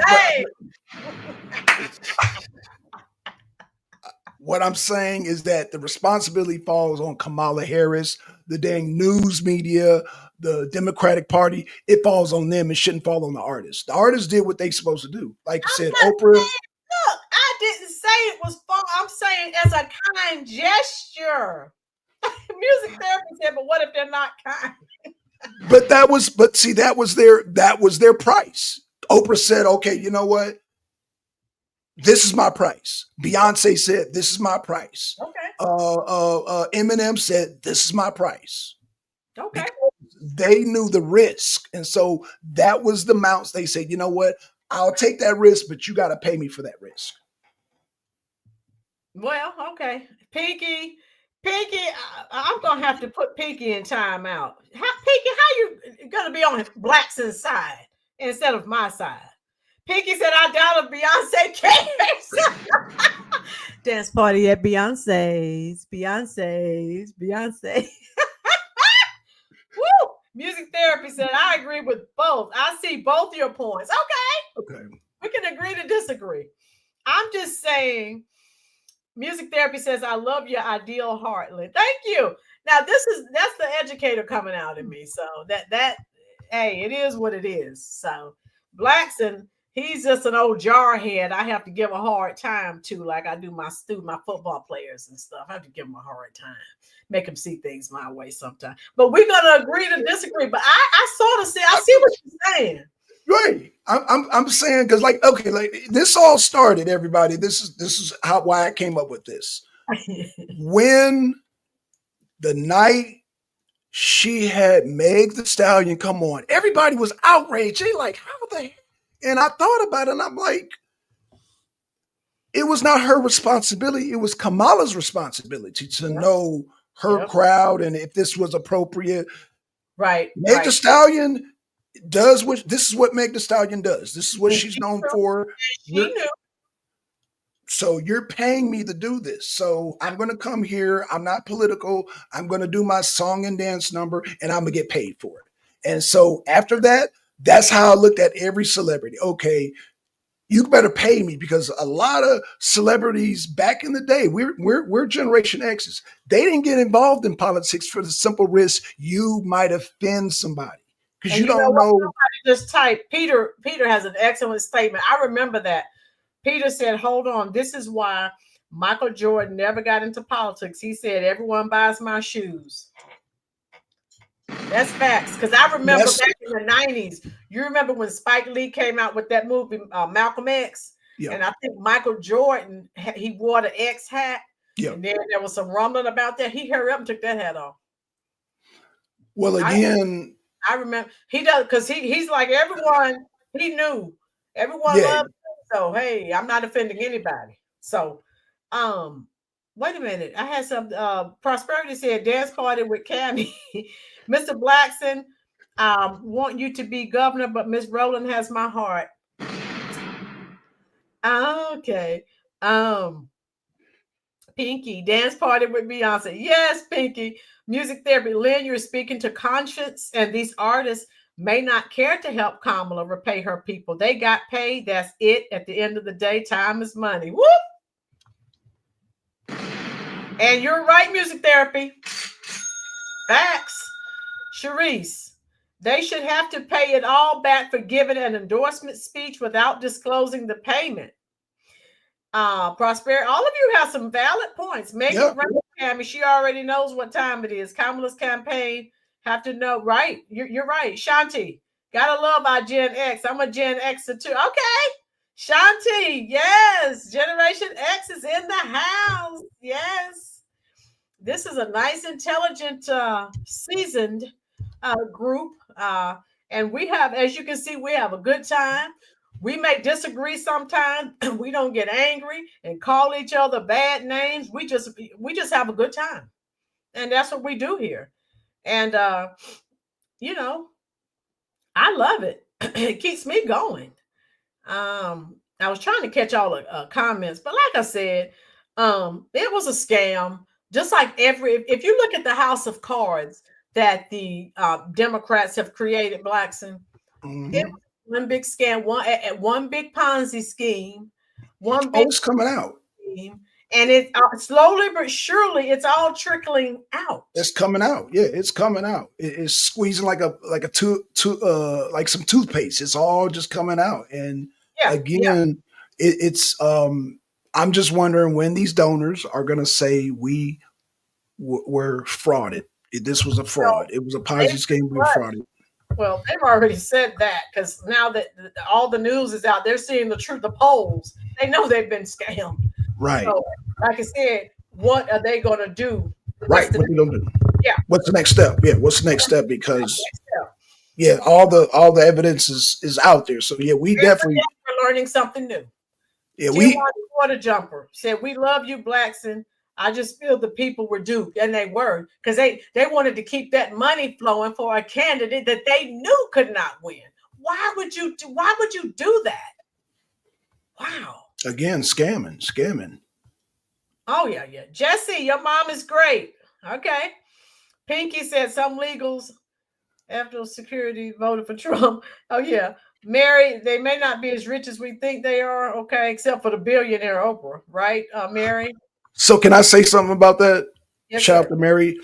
I'm saying is that the responsibility falls on Kamala Harris, the dang news media, the Democratic Party. It falls on them. It shouldn't fall on the artists. The artists did what they're supposed to do. Like you said, Oprah. Look, I didn't say it was fun. I'm saying as a kind gesture. Music therapy said, but what if they're not kind? that was their price. Oprah said, okay, you know what? This is my price. Beyonce said, this is my price. Okay. Eminem said, this is my price. Okay. Because they knew the risk. And so that was the amounts they said, you know what? I'll take that risk, but you got to pay me for that risk. Well, okay. Pinky, I'm going to have to put Pinky in timeout. Pinky, how you going to be on Blackson's side instead of my side? Pinky said, I doubt if Beyonce cares. Dance party at Beyonce's. Woo! Music therapy said, I agree with both. I see both your points. Okay. We can agree to disagree. I'm just saying, music therapy says, I love your ideal heartland. Thank you. Now, that's the educator coming out in me. So hey, it is what it is. So Blackson, he's just an old jarhead. I have to give a hard time to, like I do my football players and stuff. I have to give them a hard time, make them see things my way sometimes. But we're gonna agree to disagree. But I see what you're saying. Right. I'm saying because, like, okay, like this all started, everybody. This is why I came up with this. when the night she had Meg the Stallion come on, everybody was outraged. They like, how the heck? And I thought about it, and I'm like, it was not her responsibility. It was Kamala's responsibility to know her crowd and if this was appropriate. Right. Meg the Stallion does what, this is what Meg the Stallion does. This is what she's known for. She knew. So you're paying me to do this. So I'm going to come here. I'm not political. I'm going to do my song and dance number, and I'm going to get paid for it. And so after that, that's how I looked at every celebrity. Okay, you better pay me, because a lot of celebrities back in the day, we're Generation X's. They didn't get involved in politics for the simple risk you might offend somebody, because you don't know. Somebody just typed, Peter has an excellent statement. I remember that. Peter said, hold on, this is why Michael Jordan never got into politics. He said, everyone buys my shoes. That's facts. Because I remember back in the 90s, you remember when Spike Lee came out with that movie, Malcolm X? Yeah. And I think Michael Jordan, he wore the X hat. Yeah. And then there was some rumbling about that. He hurried up and took that hat off. Well, again, I remember he does, because he's like everyone, he knew. Everyone loved him. So hey, I'm not offending anybody. So wait a minute. I had some Prosperity said dance party with Cammy. Mr. Blackson, want you to be governor, but Miss Rowland has my heart. Okay. Pinky, dance party with Beyonce. Yes, Pinky. Music therapy. Lynn, you're speaking to conscience, and these artists may not care to help Kamala repay her people. They got paid. That's it. At the end of the day, time is money. Whoop! And you're right, music therapy. Facts. Sharice, they should have to pay it all back for giving an endorsement speech without disclosing the payment. Prosperity, all of you have some valid points. Megan, Tammy, she already knows what time it is. Kamala's campaign have to know, right? You're right. Shanti, gotta love our Gen X. I'm a Gen Xer too. Okay. Shanti, yes. Generation X is in the house. Yes. This is a nice, intelligent, seasoned group. And we have, as you can see, we have a good time. We may disagree sometimes. We don't get angry and call each other bad names. We just have a good time. And that's what we do here. And, you know, I love it. It keeps me going. I was trying to catch all the comments, but like I said, it was a scam. Just like if you look at the house of cards that the Democrats have created, Blackson, it was one big scam, one big Ponzi scheme, one big it's coming out. Scheme. And it slowly but surely, it's all trickling out. It's coming out. Yeah, it's coming out. It's squeezing like some toothpaste. It's all just coming out. And again, it's I'm just wondering when these donors are going to say we were frauded. This was a fraud. It was a Ponzi scheme. We were frauded. Well, they've already said that, because now that all the news is out, they're seeing the truth. The polls, they know they've been scammed. Right. So, like I said, what are they going to do? Right. What are they going to do? Yeah. What's the next step? Yeah. What's the next step? Because all the evidence is out there. So yeah, we're learning something new. Yeah, Water Jumper said, "We love you, Blackson. I just feel the people were duped," and they were, because they wanted to keep that money flowing for a candidate that they knew could not win. Why would you do that? Wow. Again, scamming. Oh yeah. Jesse, your mom is great. Okay. Pinky said some legals after security voted for Trump. Oh yeah. Mary, they may not be as rich as we think they are. Okay, except for the billionaire Oprah, right? Mary. So can I say something about that? Yes, Shout out to Mary.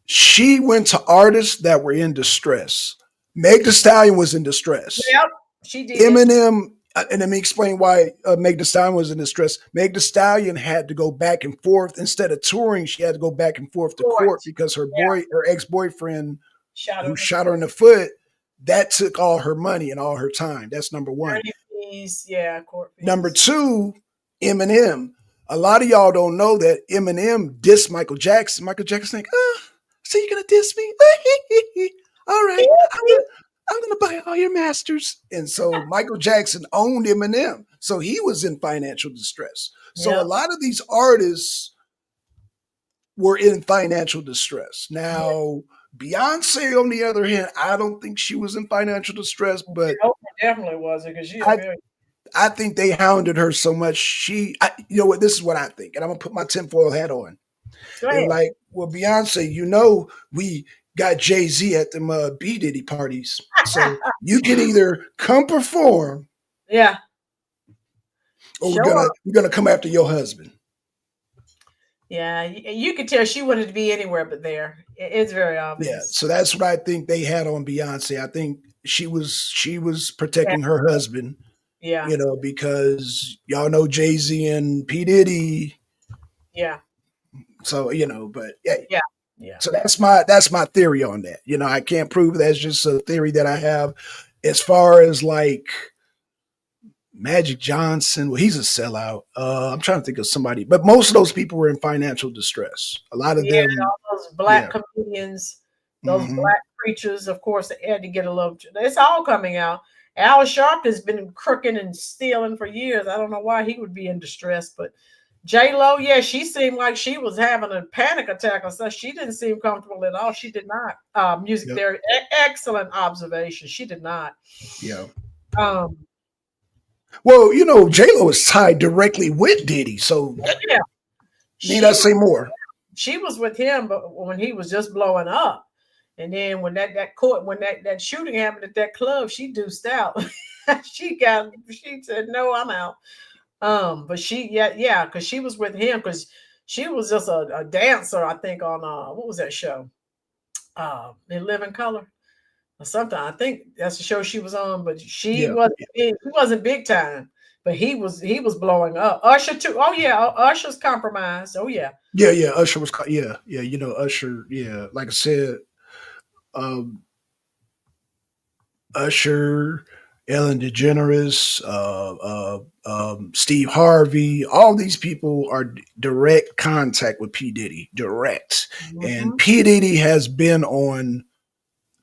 She went to artists that were in distress. Meg Thee Stallion was in distress. Yep, she did. Eminem, and let me explain why Meg Thee Stallion was in distress. Meg Thee Stallion had to go back and forth. Instead of touring, she had to go back and forth to court because her ex-boyfriend, who shot her in the foot, that took all her money and all her time. That's number one. Fees, court fees. Number two, Eminem. a lot of y'all don't know that Eminem dissed Michael Jackson. Michael Jackson like, oh, so you're gonna diss me? All right, I'm gonna buy all your masters. And so Michael Jackson owned Eminem, so he was in financial distress. So a lot of these artists were in financial distress. Now, Beyonce, on the other hand, I don't think she was in financial distress, but definitely wasn't, because I think they hounded her so much. You know what? This is what I think, and I'm gonna put my tinfoil hat on. They're like, well, Beyonce, you know, we got Jay-Z at them B Diddy parties, so you can either come perform, or we're gonna come after your husband. Yeah, you could tell she wanted to be anywhere but there. It's very obvious. Yeah, so that's what I think they had on Beyonce. I think she was protecting her husband. Yeah, you know, because y'all know Jay-Z and P Diddy. Yeah. So you know, but yeah. So that's my theory on that. You know, I can't prove that's just a theory that I have. As far as like Magic Johnson, well, he's a sellout. I'm trying to think of somebody, but most of those people were in financial distress. A lot of them, all those black comedians, those black preachers, of course, they had to get a little. It's all coming out. Al Sharpton's been crooking and stealing for years. I don't know why he would be in distress, but J-Lo, yeah, she seemed like she was having a panic attack or something. She didn't seem comfortable at all. She did not. Music therapy, excellent observation. She did not. Yeah. Well, you know, J-Lo is tied directly with Diddy, so need I say more? She was with him, but when he was just blowing up, and then when that shooting happened at that club, she deuced out. she said, "No, I'm out." But because she was with him, because she was just a dancer, I think, on what was that show? In Living Color or something. I think that's the show she was on, but she wasn't big time, but he was blowing up. Usher too. Oh yeah, Usher's compromised. Oh yeah. Yeah, Usher was you know, Usher, like I said, Usher, Ellen DeGeneres, Steve Harvey, all these people are direct contact with P. Diddy, direct. And P. Diddy has been on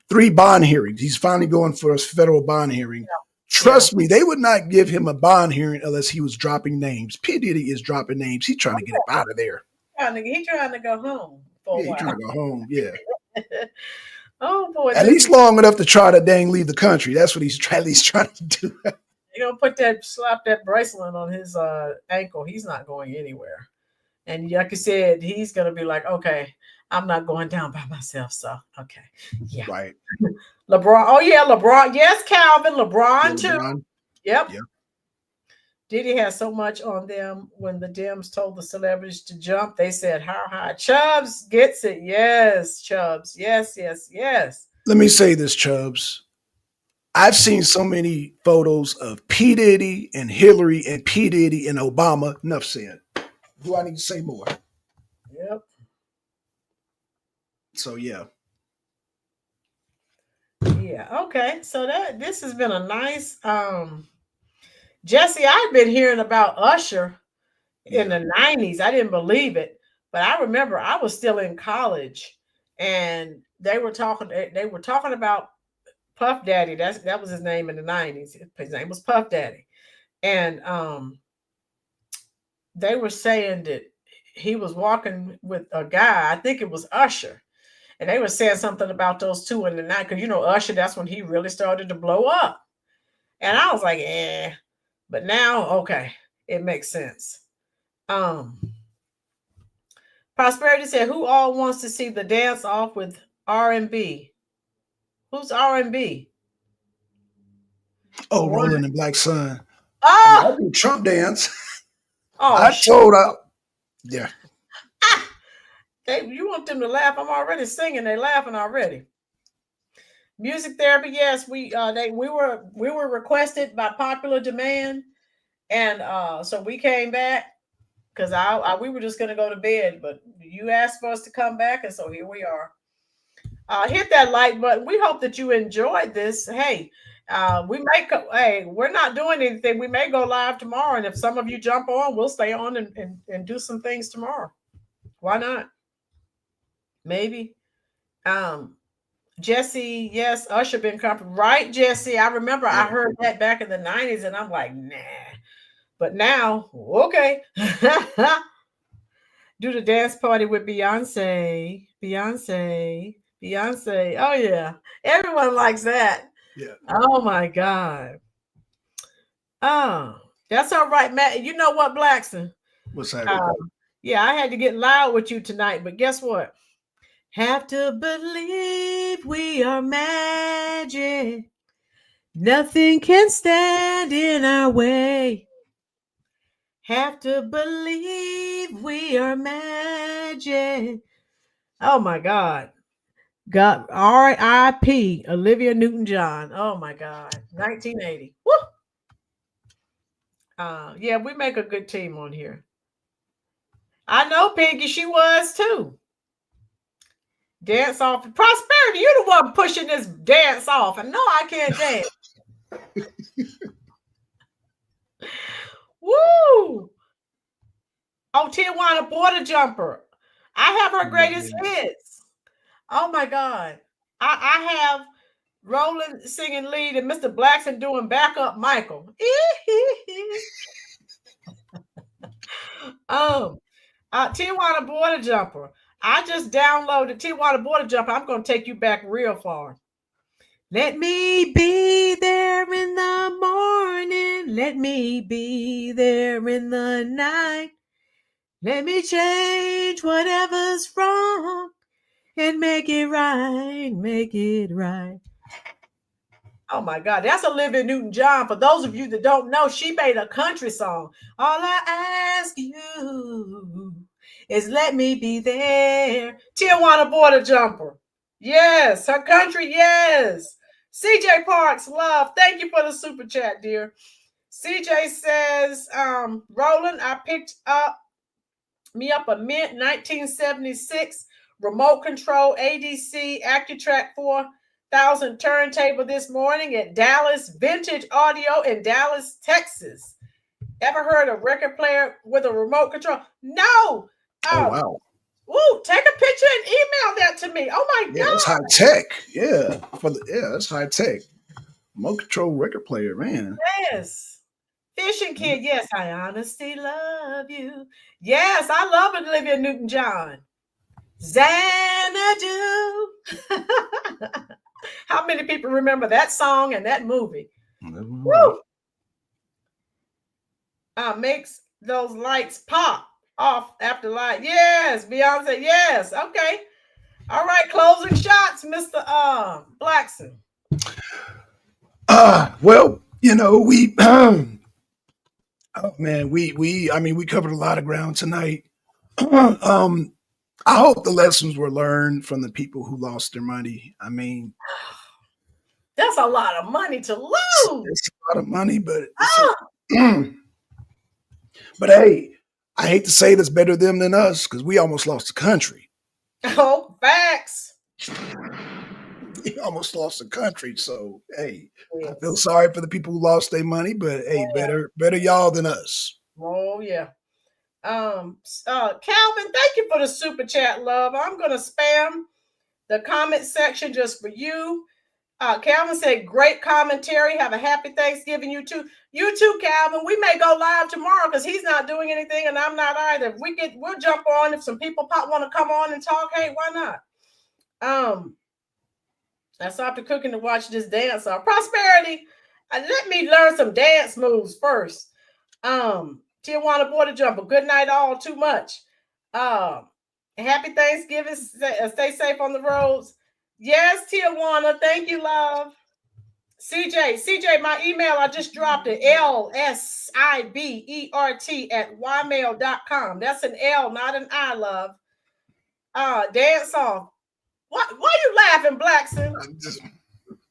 3 bond hearings. He's finally going for a federal bond hearing. Trust me, they would not give him a bond hearing unless he was dropping names. P. Diddy is dropping names. He's trying to get up out of there. He's trying to go home for a while. He's trying to go home, Oh boy! At least long enough to try to leave the country. That's what he's trying to do. You're gonna slap that bracelet on his ankle. He's not going anywhere. And like you said, he's gonna be like, okay, I'm not going down by myself. So okay, yeah, right. LeBron. Oh yeah, LeBron. Yes, Calvin. LeBron too. Yep. Diddy has so much on them. When the Dems told the celebrities to jump, they said, how high? Chubbs gets it. Yes, Chubbs. Yes. Let me say this, Chubbs. I've seen so many photos of P. Diddy and Hillary and P. Diddy and Obama. Enough said. Do I need to say more? Yep. So, yeah. Yeah. Okay. So this has been a nice Jesse, I've been hearing about Usher in the 90s. I didn't believe it, but I remember I was still in college and they were talking about Puff Daddy. That was his name in the 90s. His name was Puff Daddy. And they were saying that he was walking with a guy, I think it was Usher. And they were saying something about those two in the night, because you know, Usher, that's when he really started to blow up. And I was like, but now, okay, it makes sense. Prosperity said, who all wants to see the dance off with R&B? Who's R&B? Oh, Rolling in Black Sun. Oh, I do Trump dance. Oh, I told her. Yeah. You want them to laugh? I'm already singing. They laughing already. Music therapy, yes, we were requested by popular demand, and so we came back because we were just gonna go to bed, but you asked for us to come back, and so here we are. Hit that like button. We hope that you enjoyed this. Hey, Hey, we're not doing anything. We may go live tomorrow, and if some of you jump on, we'll stay on and do some things tomorrow. Why not? Maybe. Jesse, yes, Usher been comfortable, right? Jesse, I remember I heard that back in the 90s, and I'm like, nah. But now, okay. Do the dance party with Beyonce. Oh yeah, everyone likes that. Yeah. Oh my God. Oh, that's all right, Matt. You know what, Blackson? What's that? Yeah, I had to get loud with you tonight, but guess what? Have to believe we are magic. Nothing can stand in our way. Have to believe we are magic. Oh my God. God, R.I.P. Olivia Newton-John. Oh my God. 1980. Woo! Yeah, we make a good team on here. I know Piggy, she was too. Dance off. Prosperity, you're the one pushing this dance off. I know I can't dance. Woo! Oh, Tijuana Border Jumper. I have her greatest hits. Oh my God. I have Roland singing lead and Mr. Blackson doing backup Michael. Tijuana Border Jumper. I just downloaded Tijuana Border Jumper. I'm going to take you back real far. Let me be there in the morning. Let me be there in the night. Let me change whatever's wrong and make it right. Make it right. Oh my God, that's Olivia Newton-John. For those of you that don't know, she made a country song. All I ask you is let me be there. Tijuana Border Jumper. Yes, her country, yes. CJ Parks, love. Thank you for the super chat, dear. CJ says, Roland, I picked me up a mint 1976 remote control ADC AccuTrack 4000 turntable this morning at Dallas Vintage Audio in Dallas, Texas. Ever heard a record player with a remote control? No. Oh wow. Ooh, take a picture and email that to me. Oh my God. That's high tech. Yeah. That's high tech. Remote control record player, man. Yes. Fishing Kid, yes, I honestly love you. Yes, I love Olivia Newton-John. Xanadu. How many people remember that song and that movie? Woo! Makes those lights pop off after light. Yes, Beyonce. Yes. Okay. All right. Closing shots, Mr. Blackson. Well, you know, we oh man, we covered a lot of ground tonight. I hope the lessons were learned from the people who lost their money. I mean, that's a lot of money to lose. It's a lot of money, but but hey, I hate to say this better them than us because we almost lost the country. Oh, facts. We almost lost the country. So hey, I feel sorry for the people who lost their money, but hey, better y'all than us. Oh yeah. Calvin, thank you for the super chat, love. I'm gonna spam the comment section just for you. Calvin said, great commentary. Have a happy Thanksgiving, you too. You too, Calvin. We may go live tomorrow because he's not doing anything and I'm not either. If we'll jump on. If some people want to come on and talk, hey, why not? I stopped the cooking to watch this dance. Prosperity. Let me learn some dance moves first. Tijuana Border Jumper. Good night, all. Too much. Happy Thanksgiving. Stay safe on the roads. Yes, Tijuana. Thank you, love. CJ, my email, I just dropped it. LSIBERT@ymail.com. That's an L, not an I, love. Dance off. Why are you laughing, Blackson?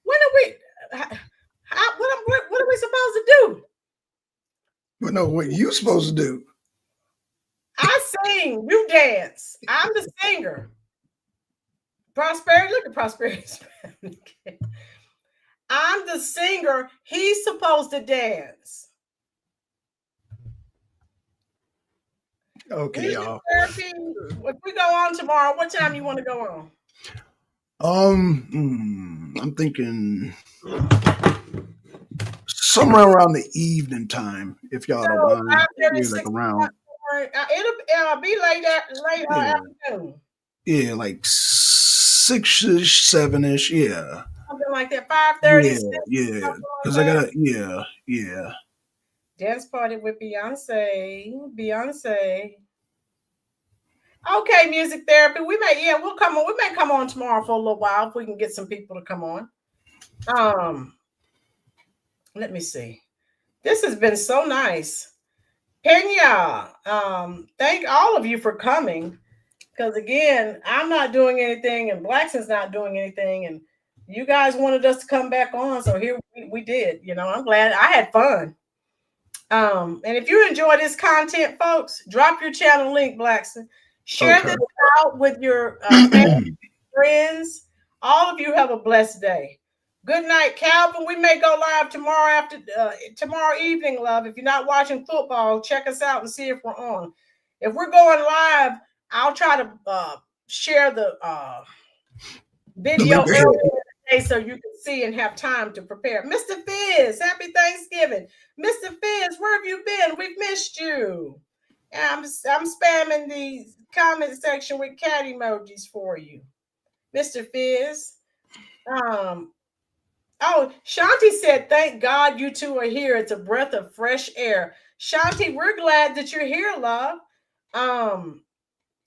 When are we? What are we supposed to do? Well, no, what you supposed to do? I sing, you dance. I'm the singer. Prosperity, look at Prosperity. I'm the singer. He's supposed to dance. Okay, y'all. If we go on tomorrow, what time you want to go on? I'm thinking somewhere around the evening time, if y'all don't mind. Yeah, like around. It'll be late afternoon. Yeah, like 6-ish, 7-ish. Yeah. Something like that. 5:30. Yeah. Because I gotta. Yeah. Dance party with Beyonce. Okay, music therapy. We'll come on. We may come on tomorrow for a little while if we can get some people to come on. Let me see. This has been so nice. Pena, thank all of you for coming. Because again, I'm not doing anything and Blackson's not doing anything. And you guys wanted us to come back on. So here we did. I'm glad I had fun. And if you enjoy this content, folks, drop your channel link, Blackson. Share this out with your family, friends. All of you have a blessed day. Good night, Calvin. We may go live tomorrow tomorrow evening, love. If you're not watching football, check us out and see if we're on. If we're going live, I'll try to share the video earlier today so you can see and have time to prepare. Mr. Fizz, happy Thanksgiving. Mr. Fizz, where have you been? We've missed you. I'm spamming the comment section with cat emojis for you. Mr. Fizz. Shanti said, thank God you two are here. It's a breath of fresh air. Shanti, we're glad that you're here, love.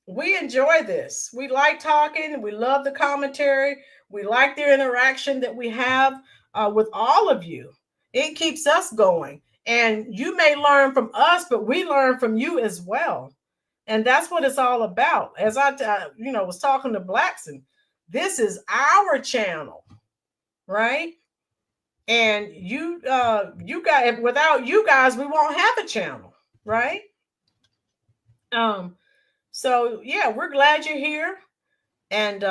We enjoy this. We like talking. We love the commentary. We like the interaction that we have with all of you. It keeps us going. And you may learn from us, but we learn from you as well. And that's what it's all about. As I was talking to Blackson, this is our channel, right? And you guys, without you guys, we won't have a channel, right? So yeah, we're glad you're here. And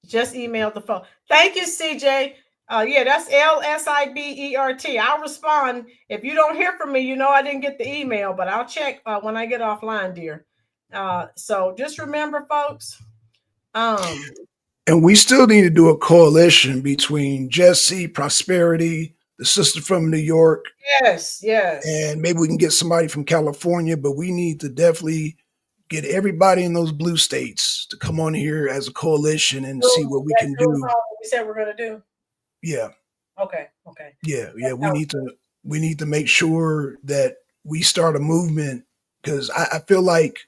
just email the phone. Thank you, CJ. Yeah, that's LSIBERT. I'll respond. If you don't hear from me, I didn't get the email, but I'll check when I get offline, dear. So just remember, folks. And we still need to do a coalition between Jesse, Prosperity, the sister from New York. Yes. And maybe we can get somebody from California, but we need to definitely get everybody in those blue states to come on here as a coalition and see what we can do. We said we're going to do. Yeah. Okay. Yeah. We need to make sure that we start a movement, because I feel like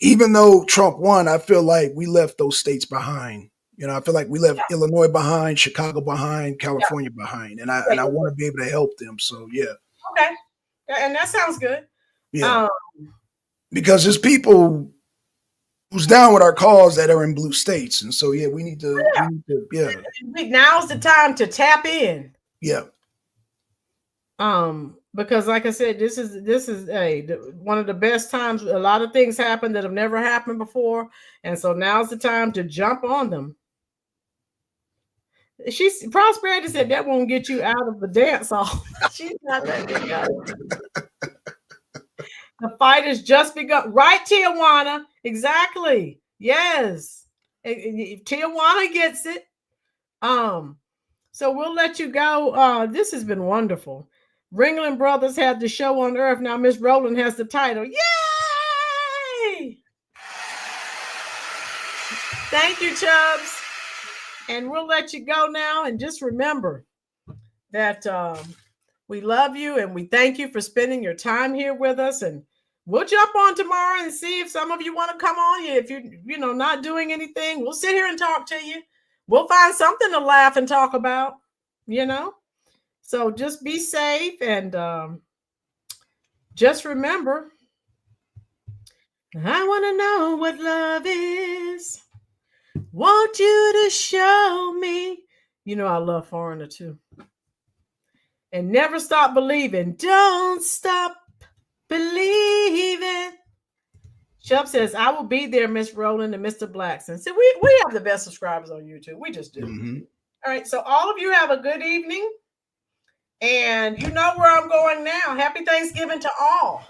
even though Trump won, I feel like we left those states behind. I feel like we left Illinois behind, Chicago behind, California behind, and I want to be able to help them. So yeah. Okay, and that sounds good. Yeah. Because there's people who's down with our cause that are in blue states, and so we need to. Now's the time to tap in. Yeah. Because like I said, this is one of the best times. A lot of things happen that have never happened before, and so now's the time to jump on them. Prosperity said that won't get you out of the dance hall. She's not letting it go. The fight has just begun, right, Tijuana? Exactly. Yes, Tijuana gets it. So we'll let you go. This has been wonderful. Ringling Brothers had the show on Earth. Now Miss Rowland has the title. Yay! Thank you, Chubbs. And we'll let you go now. And just remember that we love you and we thank you for spending your time here with us. And we'll jump on tomorrow and see if some of you want to come on. If you're not doing anything, we'll sit here and talk to you. We'll find something to laugh and talk about, So just be safe and just remember, I want to know what love is. Want you to show me. I love Foreigner too. And never stop believing. Don't stop believing. Chubb says, I will be there, Miss Rowland and Mr. Blackson. See, we have the best subscribers on YouTube. We just do. Mm-hmm. All right. So all of you have a good evening. And you know where I'm going now. Happy Thanksgiving to all.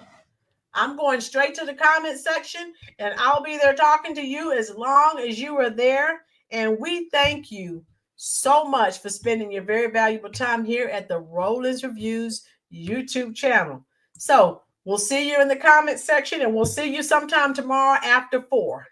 I'm going straight to the comment section, and I'll be there talking to you as long as you are there. And we thank you so much for spending your very valuable time here at the Rollins Reviews YouTube channel. So we'll see you in the comment section, and we'll see you sometime tomorrow after 4.